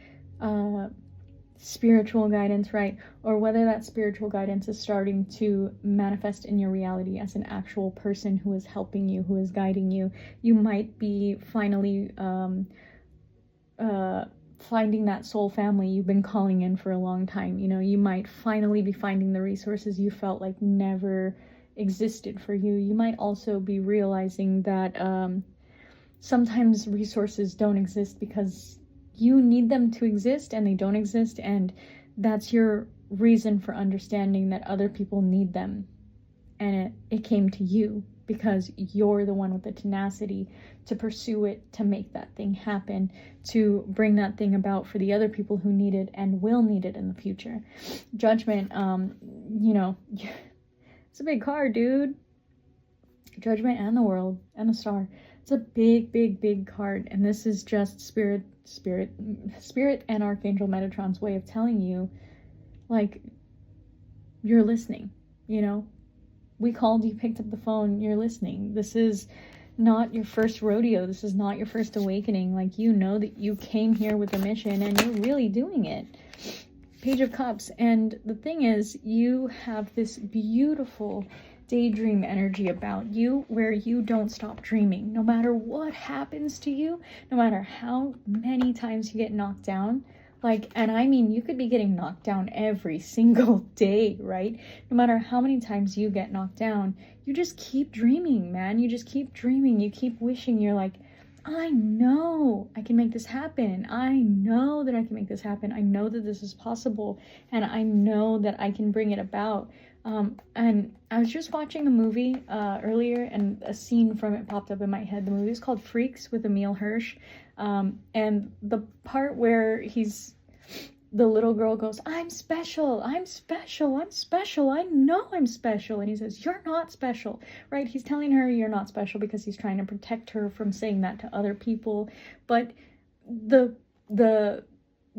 spiritual guidance, right? Or whether that spiritual guidance is starting to manifest in your reality as an actual person who is helping you, who is guiding you. You might be finally finding that soul family you've been calling in for a long time. You know, you might finally be finding the resources you felt like never existed for you. You might also be realizing that sometimes resources don't exist because you need them to exist and they don't exist, and that's your reason for understanding that other people need them. And it came to you because you're the one with the tenacity to pursue it, to make that thing happen, to bring that thing about for the other people who need it and will need it in the future. Judgment, you know, it's a big card, dude. Judgment and the World and the Star. It's a big, big, big card. And this is just Spirit and Archangel Metatron's way of telling you, like, you're listening, you know? We called, you picked up the phone, you're listening. This is not your first rodeo. This is not your first awakening. Like, you know that you came here with a mission and you're really doing it. Page of Cups. And the thing is, you have this beautiful daydream energy about you where you don't stop dreaming. No matter what happens to you, no matter how many times you get knocked down, like, and I mean, you could be getting knocked down every single day, right? No matter how many times you get knocked down, you just keep dreaming, man. You just keep dreaming. You keep wishing. You're like, I know I can make this happen. I know that I can make this happen. I know that this is possible. And I know that I can bring it about. And I was just watching a movie earlier, and a scene from it popped up in my head. The movie is called Freaks with Emile Hirsch. And the part where the little girl goes, I'm special, I'm special, I'm special, I know I'm special. And he says, you're not special, right? He's telling her you're not special because he's trying to protect her from saying that to other people. But the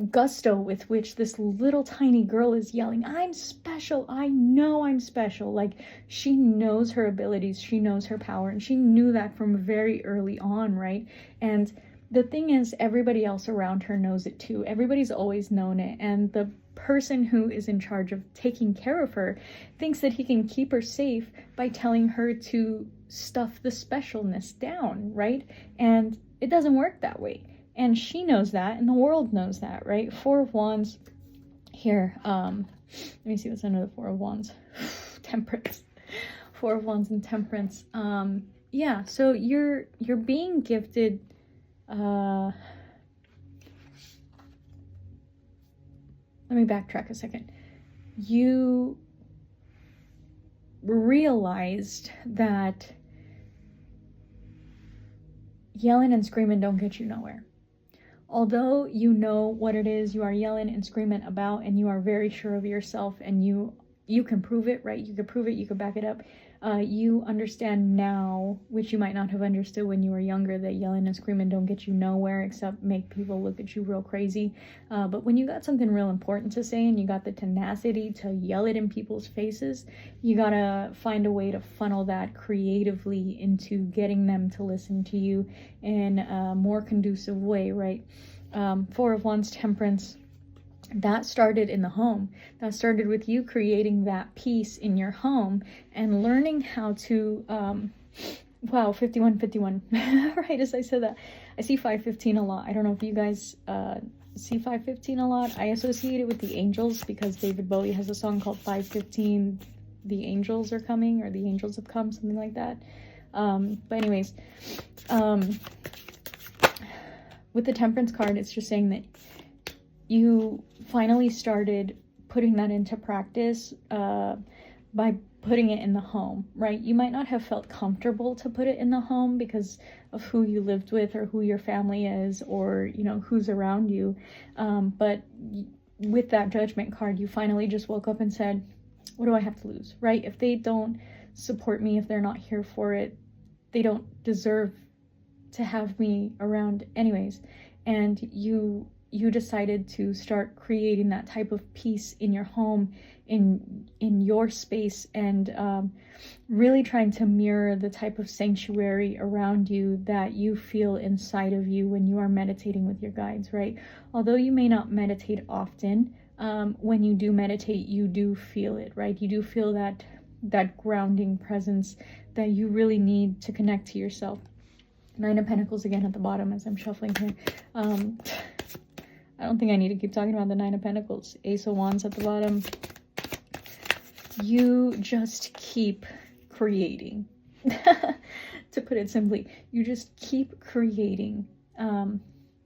gusto with which this little tiny girl is yelling, I'm special, I know I'm special. Like, she knows her abilities, she knows her power, and she knew that from very early on, right? And the thing is, everybody else around her knows it too. Everybody's always known it. And the person who is in charge of taking care of her thinks that he can keep her safe by telling her to stuff the specialness down, right? And it doesn't work that way. And she knows that, and the world knows that, right? Four of Wands here. Let me see what's under the Four of Wands. Temperance. Four of Wands and Temperance. Yeah, so you're being gifted. Let me backtrack a second. You realized that yelling and screaming don't get you nowhere. Although you know what it is you are yelling and screaming about, and you are very sure of yourself, and you can prove it, right? You can prove it, you can back it up. You understand now, which you might not have understood when you were younger, that yelling and screaming don't get you nowhere except make people look at you real crazy. But when you got something real important to say and you got the tenacity to yell it in people's faces, you gotta find a way to funnel that creatively into getting them to listen to you in a more conducive way, right? Four of Wands, Temperance. That started in the home. That started with you creating that peace in your home and learning how to, wow, 51. Right as I said that, I see 515 a lot. I don't know if you guys see 515 a lot. I associate it with the angels because David Bowie has a song called 515, the angels are coming, or the angels have come, something like that. But anyways, with the Temperance card, it's just saying that you finally started putting that into practice by putting it in the home, right? You might not have felt comfortable to put it in the home because of who you lived with, or who your family is, or, you know, who's around you. But with that Judgment card, you finally just woke up and said, what do I have to lose, right? If they don't support me, if they're not here for it, they don't deserve to have me around anyways. And you decided to start creating that type of peace in your home, in your space, and really trying to mirror the type of sanctuary around you that you feel inside of you when you are meditating with your guides, right? Although you may not meditate often, when you do meditate, you do feel it, right? You do feel that grounding presence that you really need to connect to yourself. Nine of Pentacles again at the bottom as I'm shuffling here. I don't think I need to keep talking about the Nine of Pentacles. Ace of Wands at the bottom. You just keep creating. To put it simply, you just keep creating, no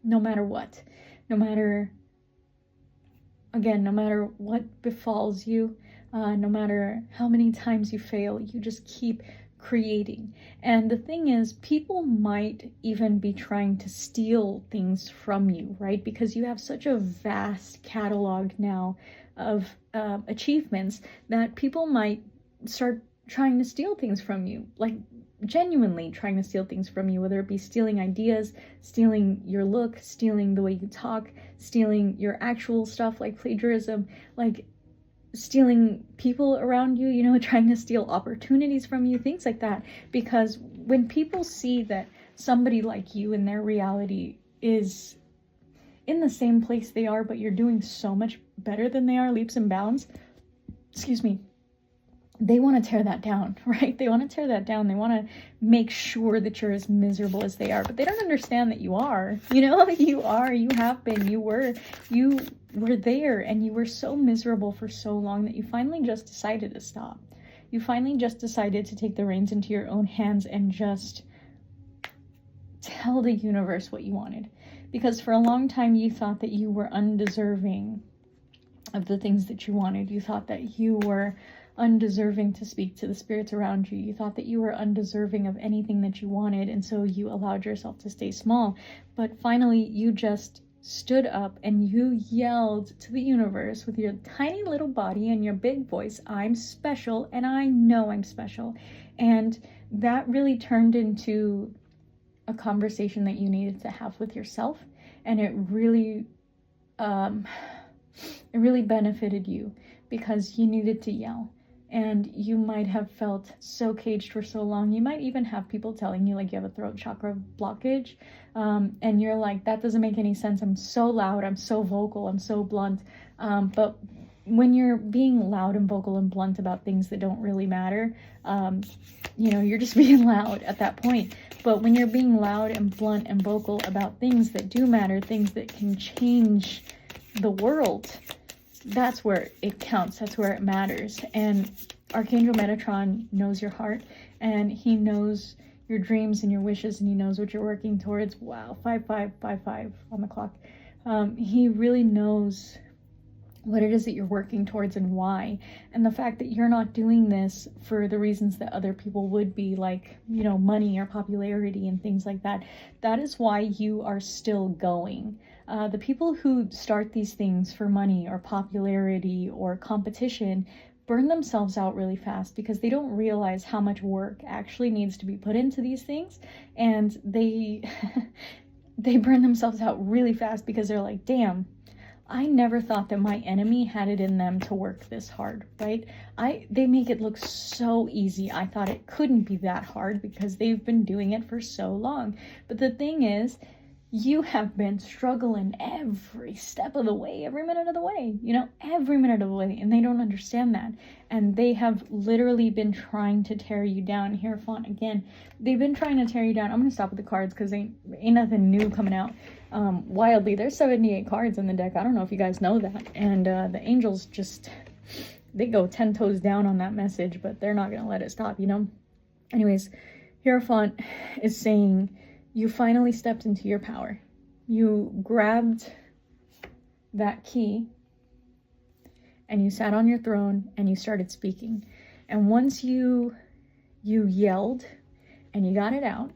matter what. No matter what befalls you, no matter how many times you fail, you just keep creating. And the thing is, people might even be trying to steal things from you, right? Because you have such a vast catalog now of achievements that people might start trying to steal things from you, like genuinely trying to steal things from you, whether it be stealing ideas, stealing your look, stealing the way you talk, stealing your actual stuff like plagiarism, like stealing people around you, you know, trying to steal opportunities from you, things like that. Because when people see that somebody like you in their reality is in the same place they are, but you're doing so much better than they are, leaps and bounds, excuse me, they want to tear that down, right? They want to tear that down. They want to make sure that you're as miserable as they are, but they don't understand that you are, you know, you are, you have been, you were there, and you were so miserable for so long that you finally just decided to stop. You finally just decided to take the reins into your own hands and just tell the universe what you wanted. Because for a long time, you thought that you were undeserving of the things that you wanted. You thought that you were undeserving to speak to the spirits around you. You thought that you were undeserving of anything that you wanted, and so you allowed yourself to stay small. But finally, you just stood up and you yelled to the universe with your tiny little body and your big voice, I'm special, and I know I'm special. And that really turned into a conversation that you needed to have with yourself, and it really benefited you, because you needed to yell. And you might have felt so caged for so long. You might even have people telling you like you have a throat chakra blockage, and you're like, that doesn't make any sense. I'm so loud, I'm so vocal, I'm so blunt. But when you're being loud and vocal and blunt about things that don't really matter, you know, you're just being loud at that point. But when you're being loud and blunt and vocal about things that do matter, things that can change the world, that's where it counts. That's where it matters. And Archangel Metatron knows your heart, and he knows your dreams and your wishes, and he knows what you're working towards. Wow, 5555 on the clock. He really knows what it is that you're working towards and why. And the fact that you're not doing this for the reasons that other people would be, like, you know, money or popularity and things like that, that is why you are still going. The people who start these things for money or popularity or competition burn themselves out really fast, because they don't realize how much work actually needs to be put into these things, and they burn themselves out really fast because they're like, damn, I never thought that my enemy had it in them to work this hard, right? They make it look so easy. I thought it couldn't be that hard because they've been doing it for so long. But the thing is, you have been struggling every step of the way, every minute of the way, you know, every minute of the way, and they don't understand that. And they have literally been trying to tear you down. Here, font again. They've been trying to tear you down. I'm going to stop with the cards because ain't nothing new coming out wildly. There's 78 cards in the deck. I don't know if you guys know that. And the angels just, they go 10 toes down on that message, but they're not going to let it stop, you know? Anyways, Hierophant is saying you finally stepped into your power. You grabbed that key and you sat on your throne and you started speaking. And once you yelled and you got it out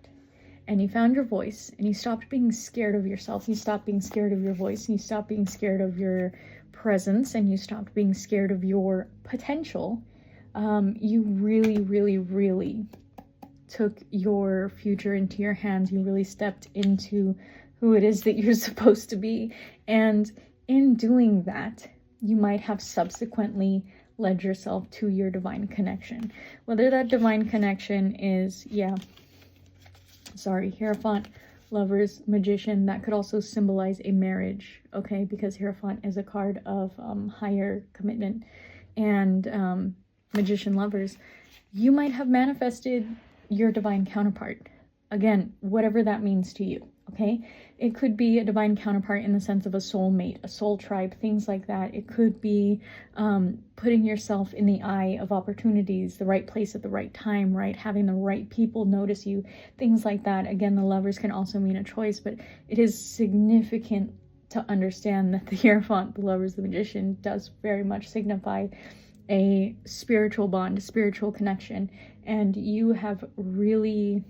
and you found your voice and you stopped being scared of yourself, you stopped being scared of your voice, and you stopped being scared of your presence, and you stopped being scared of your potential, you really, really, really took your future into your hands. You really stepped into who it is that you're supposed to be. And in doing that, you might have subsequently led yourself to your divine connection. Whether that divine connection is, Hierophant, Lovers, Magician, that could also symbolize a marriage, okay? Because Hierophant is a card of higher commitment. And Magician, Lovers, you might have manifested your divine counterpart. Again, whatever that means to you, okay? It could be a divine counterpart in the sense of a soulmate, a soul tribe, things like that. It could be putting yourself in the eye of opportunities, the right place at the right time, right? Having the right people notice you, things like that. Again, the Lovers can also mean a choice, but it is significant to understand that the Hierophant, the Lovers, the Magician, does very much signify a spiritual bond, a spiritual connection. And you have really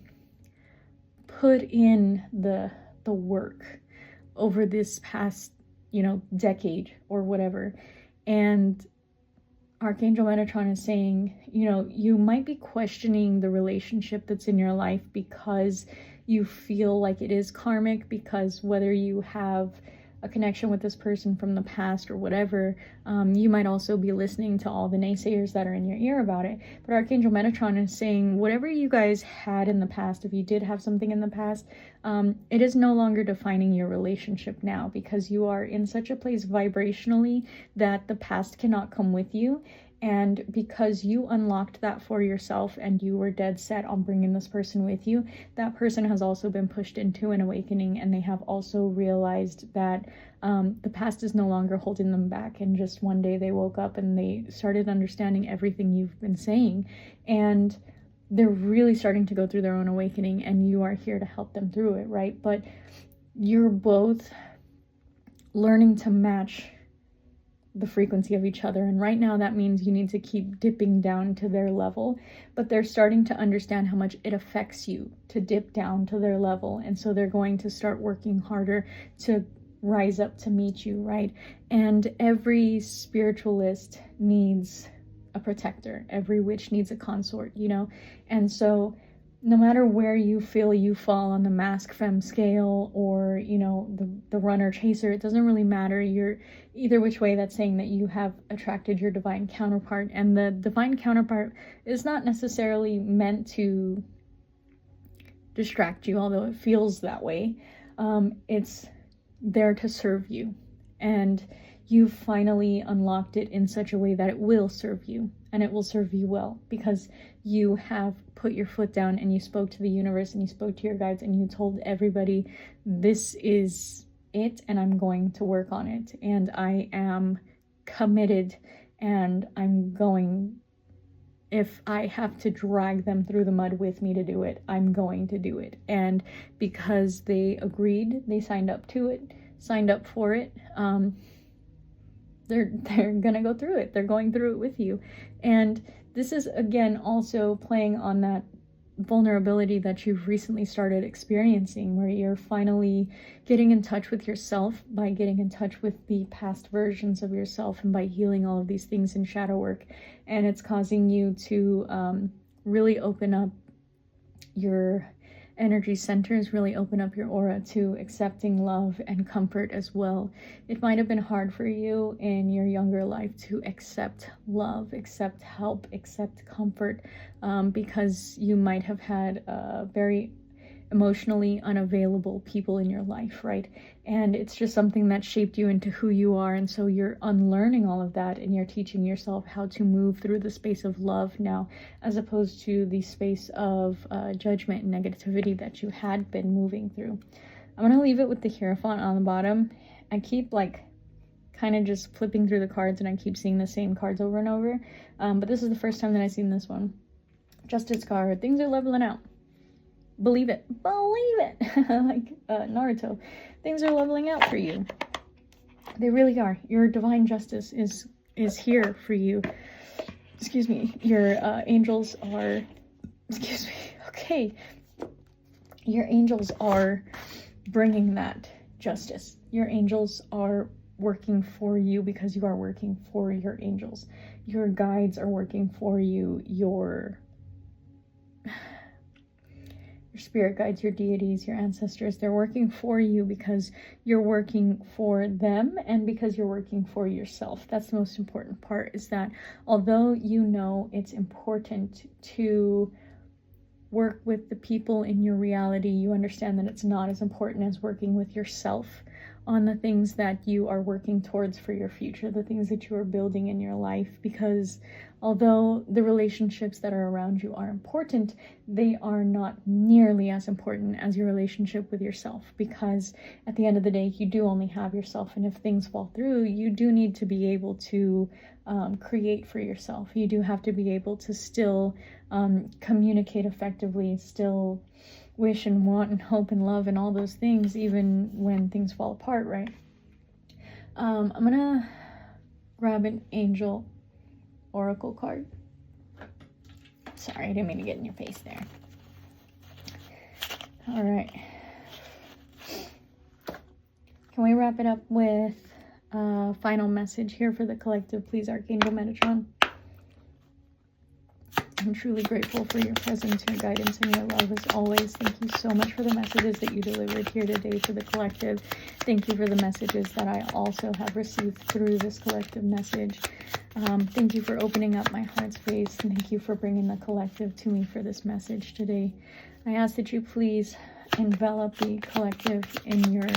put in the work over this past, decade or whatever. And Archangel Metatron is saying, you might be questioning the relationship that's in your life because you feel like it is karmic, because whether you have a connection with this person from the past or whatever, you might also be listening to all the naysayers that are in your ear about it. But Archangel Metatron is saying whatever you guys had in the past, if you did have something in the past, it is no longer defining your relationship now, because you are in such a place vibrationally that the past cannot come with you. And because you unlocked that for yourself and you were dead set on bringing this person with you, that person has also been pushed into an awakening, and they have also realized that the past is no longer holding them back. And just one day they woke up and they started understanding everything you've been saying, and they're really starting to go through their own awakening, and you are here to help them through it, right? But you're both learning to match the frequency of each other, and right now that means you need to keep dipping down to their level, but they're starting to understand how much it affects you to dip down to their level, and so they're going to start working harder to rise up to meet you, right? And every spiritualist needs a protector, every witch needs a consort, and so no matter where you feel you fall on the mask femme scale, or the runner chaser, it doesn't really matter. You're either which way, that's saying that you have attracted your divine counterpart. And the divine counterpart is not necessarily meant to distract you, although it feels that way. It's there to serve you, and you finally unlocked it in such a way that it will serve you, and it will serve you well, because you have put your foot down and you spoke to the universe and you spoke to your guides and you told everybody, this is it, and I'm going to work on it, and I am committed, and I'm going, if I have to drag them through the mud with me to do it, I'm going to do it. And because they agreed, they signed up to it, signed up for it, they're gonna go through it. They're going through it with you. And this is, again, also playing on that vulnerability that you've recently started experiencing, where you're finally getting in touch with yourself by getting in touch with the past versions of yourself, and by healing all of these things in shadow work. And it's causing you to really open up your energy centers, really open up your aura to accepting love and comfort as well. It might have been hard for you in your younger life to accept love, accept help, accept comfort, because you might have had very emotionally unavailable people in your life, right? And it's just something that shaped you into who you are, and so you're unlearning all of that, and you're teaching yourself how to move through the space of love now, as opposed to the space of judgment and negativity that you had been moving through. I'm going to leave it with the Hierophant on the bottom. I keep kind of just flipping through the cards and I keep seeing the same cards over and over. But this is the first time that I've seen this one. Justice card. Things are leveling out. Believe it. Believe it. Like Naruto. Things are leveling out for you. They really are. Your divine justice is here for you. Excuse me. Your angels are... Excuse me. Okay. Your angels are bringing that justice. Your angels are working for you because you are working for your angels. Your guides are working for you. Your spirit guides, your deities, your ancestors, they're working for you because you're working for them and because you're working for yourself. That's the most important part, is that although you know it's important to work with the people in your reality, you understand that it's not as important as working with yourself on the things that you are working towards for your future, the things that you are building in your life. Because although the relationships that are around you are important, they are not nearly as important as your relationship with yourself. Because at the end of the day, you do only have yourself, and if things fall through, you do need to be able to create for yourself. You do have to be able to still communicate effectively, still wish and want and hope and love and all those things, even when things fall apart, right? I'm gonna grab an angel oracle card. Sorry, I didn't mean to get in your face there. All right. Can we wrap it up with a final message here for the collective, please, Archangel Metatron? I'm truly grateful for your presence, your guidance, and your love as always. Thank you so much for the messages that you delivered here today for the collective. Thank you for the messages that I also have received through this collective message. Thank you for opening up my heart space, and thank you for bringing the collective to me for this message today. I ask that you please envelop the collective in your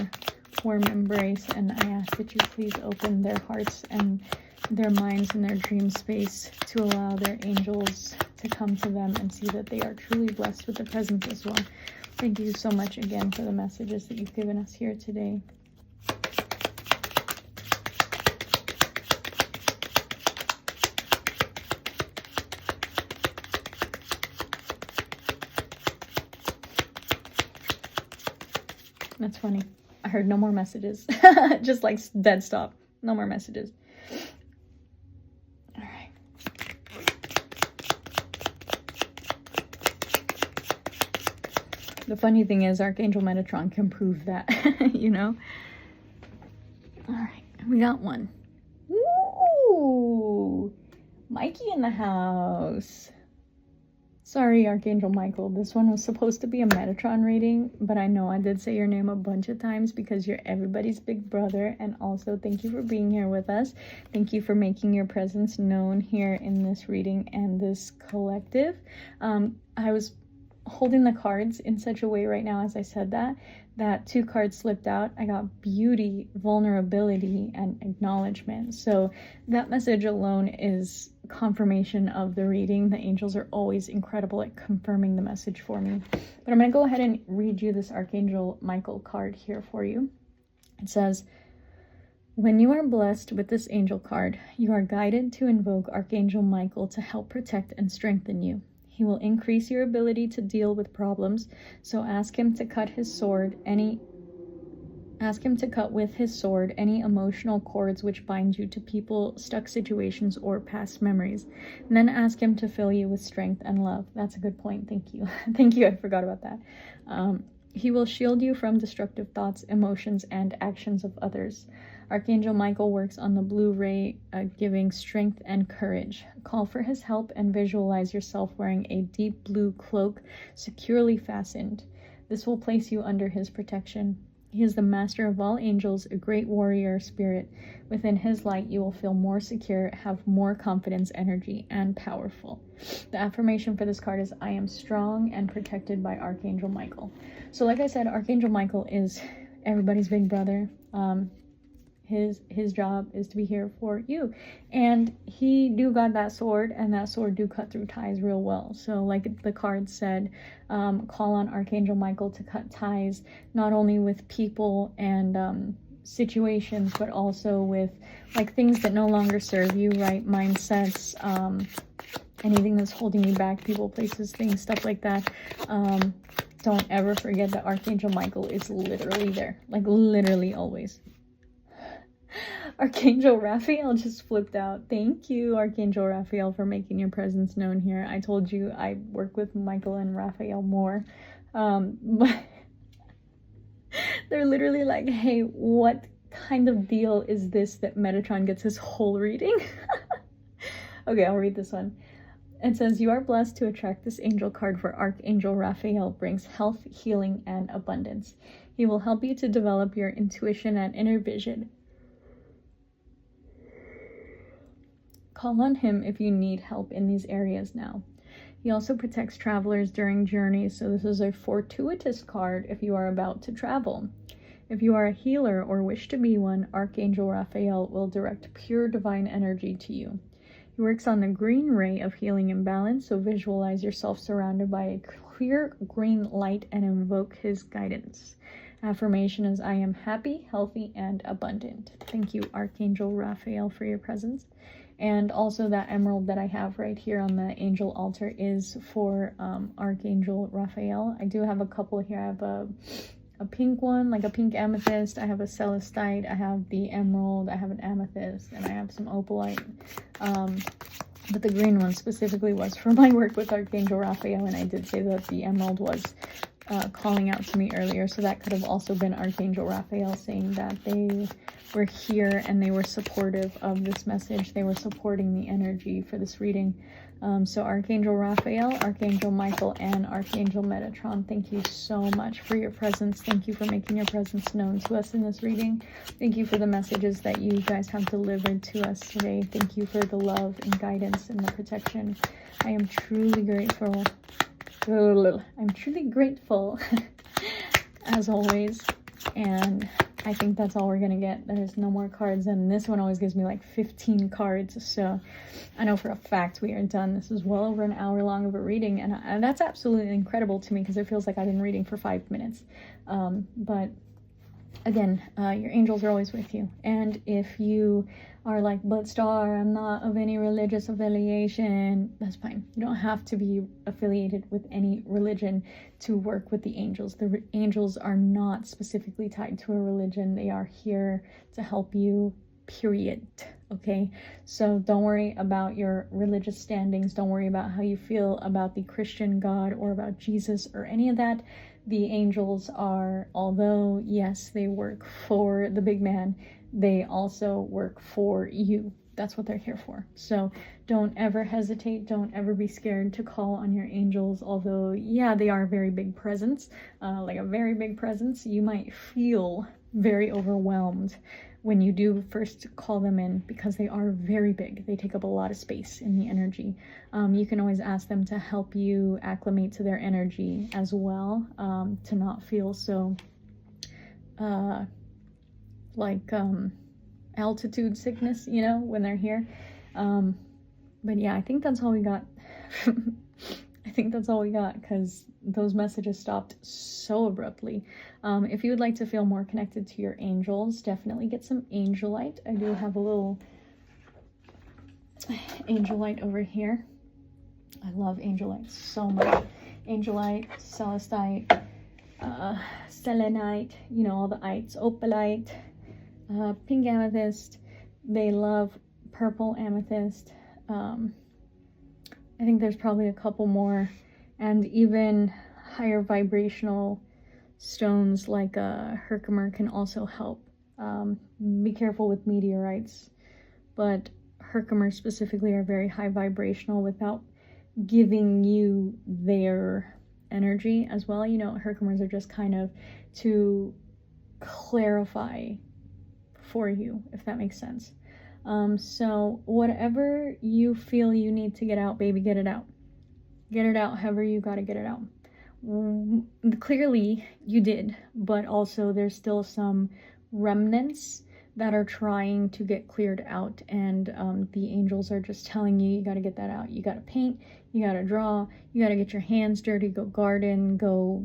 warm embrace, and I ask that you please open their hearts and their minds and their dream space to allow their angels to come to them and see that they are truly blessed with the presence as well. Thank you so much again for the messages that you've given us here today. That's funny. I heard no more messages. Just like dead stop. No more messages. All right. The funny thing is Archangel Metatron can prove that, you know? All right. We got one. Ooh! Mikey in the house. Sorry, Archangel Michael, this one was supposed to be a Metatron reading, but I know I did say your name a bunch of times because you're everybody's big brother, and also thank you for being here with us. Thank you for making your presence known here in this reading and this collective. I was holding the cards in such a way right now as I said that two cards slipped out. I got beauty, vulnerability, and acknowledgement. So that message alone is confirmation of the reading. The angels are always incredible at confirming the message for me. But I'm going to go ahead and read you this Archangel Michael card here for you. It says, when you are blessed with this angel card, you are guided to invoke Archangel Michael to help protect and strengthen you. He will increase your ability to deal with problems, so ask him to cut with his sword any emotional cords which bind you to people, stuck situations, or past memories. And then ask him to fill you with strength and love. That's a good point. Thank you. Thank you. I forgot about that. He will shield you from destructive thoughts, emotions, and actions of others. Archangel Michael works on the blue ray, giving strength and courage. Call for his help and visualize yourself wearing a deep blue cloak securely fastened. This will place you under his protection. He is the master of all angels, a great warrior spirit. Within his light, you will feel more secure, have more confidence, energy, and powerful. The affirmation for this card is, I am strong and protected by Archangel Michael. So like I said, Archangel Michael is everybody's big brother. His job is to be here for you, and he do got that sword, and that sword do cut through ties real well. So like the card said, call on Archangel Michael to cut ties not only with people and situations, but also with like things that no longer serve you, right? Mindsets, anything that's holding you back, people, places, things, stuff like that. Don't ever forget that Archangel Michael is literally there, like literally always. Archangel Raphael just flipped out. Thank you, Archangel Raphael, for making your presence known here. I told you I work with Michael and Raphael more, but they're literally like, hey, what kind of deal is this that Metatron gets his whole reading? Okay, I'll read this one. It says, you are blessed to attract this angel card, for Archangel Raphael brings health, healing, and abundance. He will help you to develop your intuition and inner vision. Call on him if you need help in these areas now. He also protects travelers during journeys, so this is a fortuitous card if you are about to travel. If you are a healer or wish to be one, Archangel Raphael will direct pure divine energy to you. He works on the green ray of healing and balance, so visualize yourself surrounded by a clear green light and invoke his guidance. Affirmation is, I am happy, healthy, and abundant. Thank you, Archangel Raphael, for your presence. And also that emerald that I have right here on the angel altar is for Archangel Raphael. I do have a couple here. I have a pink one, like a pink amethyst. I have a celestite. I have the emerald. I have an amethyst. And I have some opalite. But the green one specifically was for my work with Archangel Raphael. And I did say that the emerald was calling out to me earlier. So that could have also been Archangel Raphael saying that they were here and they were supportive of this message. They were supporting the energy for this reading. So Archangel Raphael, Archangel Michael, and Archangel Metatron, thank you so much for your presence. Thank you for making your presence known to us in this reading. Thank you for the messages that you guys have delivered to us today. Thank you for the love and guidance and the protection. I am truly grateful. I'm truly grateful as always, and I think that's all we're gonna get. There's no more cards, and this one always gives me like 15 cards, so I know for a fact we are done. This is well over an hour long of a reading, and that's absolutely incredible to me because it feels like I've been reading for 5 minutes. But again, your angels are always with you, and if you are like, but Star, I'm not of any religious affiliation, that's fine. You don't have to be affiliated with any religion to work with the angels. The angels are not specifically tied to a religion. They are here to help you, period. Okay, so don't worry about your religious standings. Don't worry about how you feel about the Christian God or about Jesus or any of that. The angels are, although yes, they work for the big man, they also work for you. That's what they're here for. So don't ever hesitate. Don't ever be scared to call on your angels. Although, yeah, they are a very big presence, like a very big presence. You might feel very overwhelmed when you do first call them in because they are very big. They take up a lot of space in the energy. You can always ask them to help you acclimate to their energy as well, to not feel so altitude sickness, you know, when they're here. But yeah, I think that's all we got. I think that's all we got because those messages stopped so abruptly. If you would like to feel more connected to your angels, definitely get some angelite. I do have a little angelite over here. I love angelite so much. Angelite, celestite, selenite, you know, all the ites, opalite, pink amethyst. They love purple amethyst. I think there's probably a couple more, and even higher vibrational stones like Herkimer can also help. Be careful with meteorites, but Herkimer specifically are very high vibrational without giving you their energy as well. You know, Herkimers are just kind of to clarify for you, if that makes sense. So whatever you feel you need to get out, baby, get it out. Get it out however you gotta get it out. Clearly you did, but also there's still some remnants that are trying to get cleared out, and the angels are just telling you, you got to get that out. You got to paint, you got to draw, you got to get your hands dirty, go garden, go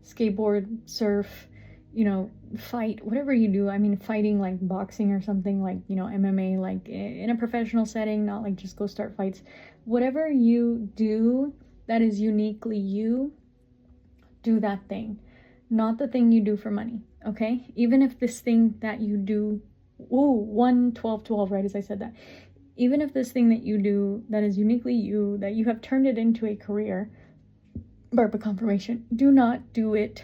skateboard, surf, you know, fight, whatever you do. I mean, fighting like boxing or something, like, you know, MMA, like in a professional setting, not like just go start fights. Whatever you do that is uniquely you, do that thing, not the thing you do for money, okay? Even if this thing that you do, ooh, 1, 12, 12, right as I said that. Even if this thing that you do that is uniquely you, that you have turned it into a career, Burpa confirmation, do not do it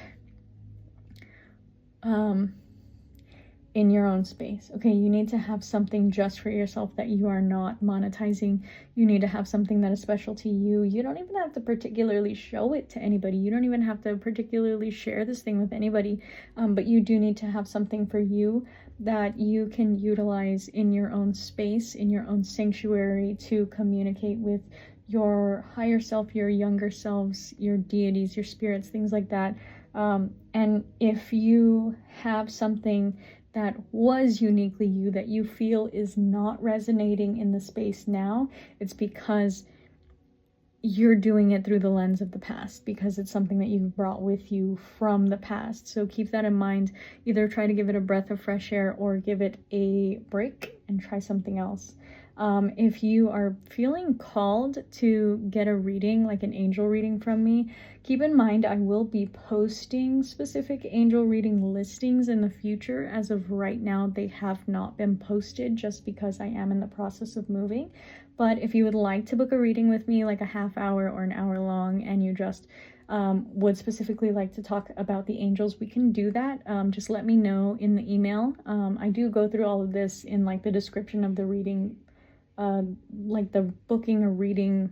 in your own space, okay? You need to have something just for yourself that you are not monetizing. You need to have something that is special to you. You don't even have to particularly show it to anybody. You don't even have to particularly share this thing with anybody, but you do need to have something for you that you can utilize in your own space, in your own sanctuary, to communicate with your higher self, your younger selves, your deities, your spirits, things like that. And if you have something that was uniquely you that you feel is not resonating in the space now, it's because you're doing it through the lens of the past, because it's something that you've brought with you from the past. So keep that in mind. Either try to give it a breath of fresh air or give it a break and try something else. If you are feeling called to get a reading, like an angel reading from me, keep in mind I will be posting specific angel reading listings in the future. As of right now, they have not been posted just because I am in the process of moving. But if you would like to book a reading with me, like a half hour or an hour long, and you just would specifically like to talk about the angels, we can do that. Just let me know in the email. I do go through all of this in like the description of the reading, like the booking or reading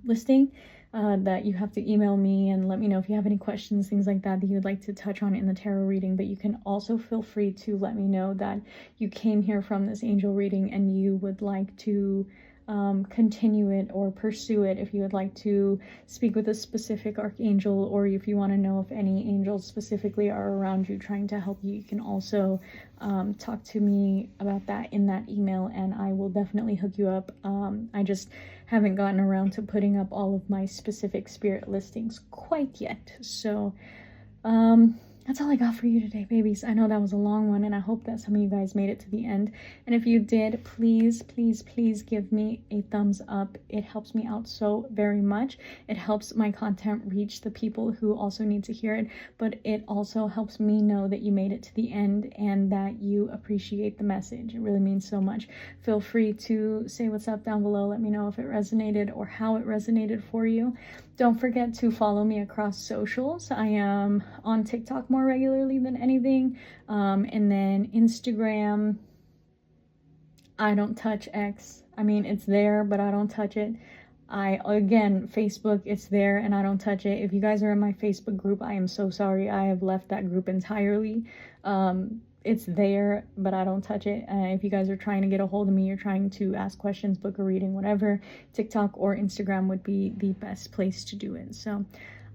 listing, that you have to email me and let me know if you have any questions, things like that you would like to touch on in the tarot reading. But you can also feel free to let me know that you came here from this angel reading and you would like to continue it or pursue it. If you would like to speak with a specific archangel, or if you want to know if any angels specifically are around you trying to help you, you can also talk to me about that in that email, and I will definitely hook you up. I just haven't gotten around to putting up all of my specific spirit listings quite yet. So that's all I got for you today, babies. I know that was a long one, and I hope that some of you guys made it to the end. And if you did, please, please, please give me a thumbs up. It helps me out so very much. It helps my content reach the people who also need to hear it, but it also helps me know that you made it to the end and that you appreciate the message. It really means so much. Feel free to say what's up down below. Let me know if it resonated or how it resonated for you. Don't forget to follow me across socials. I am on TikTok more regularly than anything, and then Instagram. I don't touch X. I mean, it's there, but I don't touch it. Again, Facebook, it's there and I don't touch it. If you guys are in my Facebook group, I am so sorry. I have left that group entirely. It's there, but I don't touch it. If you guys are trying to get a hold of me, you're trying to ask questions, book a reading, whatever, TikTok or Instagram would be the best place to do it. So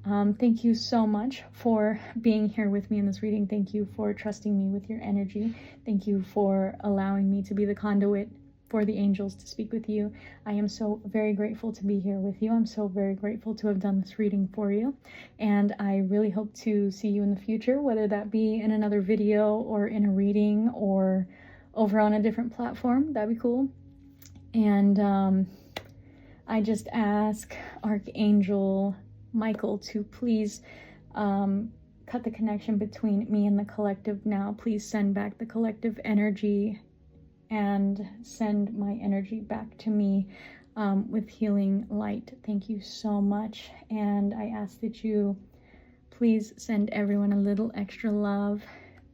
thank you so much for being here with me in this reading. Thank you for trusting me with your energy. Thank you for allowing me to be the conduit for the angels to speak with you. I am so very grateful to be here with you. I'm so very grateful to have done this reading for you. And I really hope to see you in the future, whether that be in another video or in a reading or over on a different platform. That'd be cool. And I just ask Archangel Michael to please cut the connection between me and the collective now. Please send back the collective energy and send my energy back to me with healing light. Thank you so much. And I ask that you please send everyone a little extra love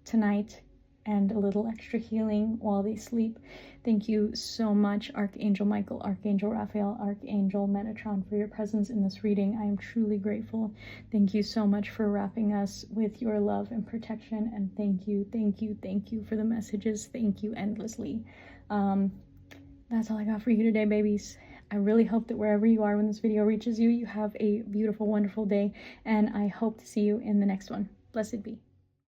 tonight and a little extra healing while they sleep. Thank you so much, Archangel Michael, Archangel Raphael, Archangel Metatron, for your presence in this reading. I am truly grateful. Thank you so much for wrapping us with your love and protection. And thank you, thank you, thank you for the messages. Thank you endlessly. That's all I got for you today, babies. I really hope that wherever you are when this video reaches you, you have a beautiful, wonderful day. And I hope to see you in the next one. Blessed be.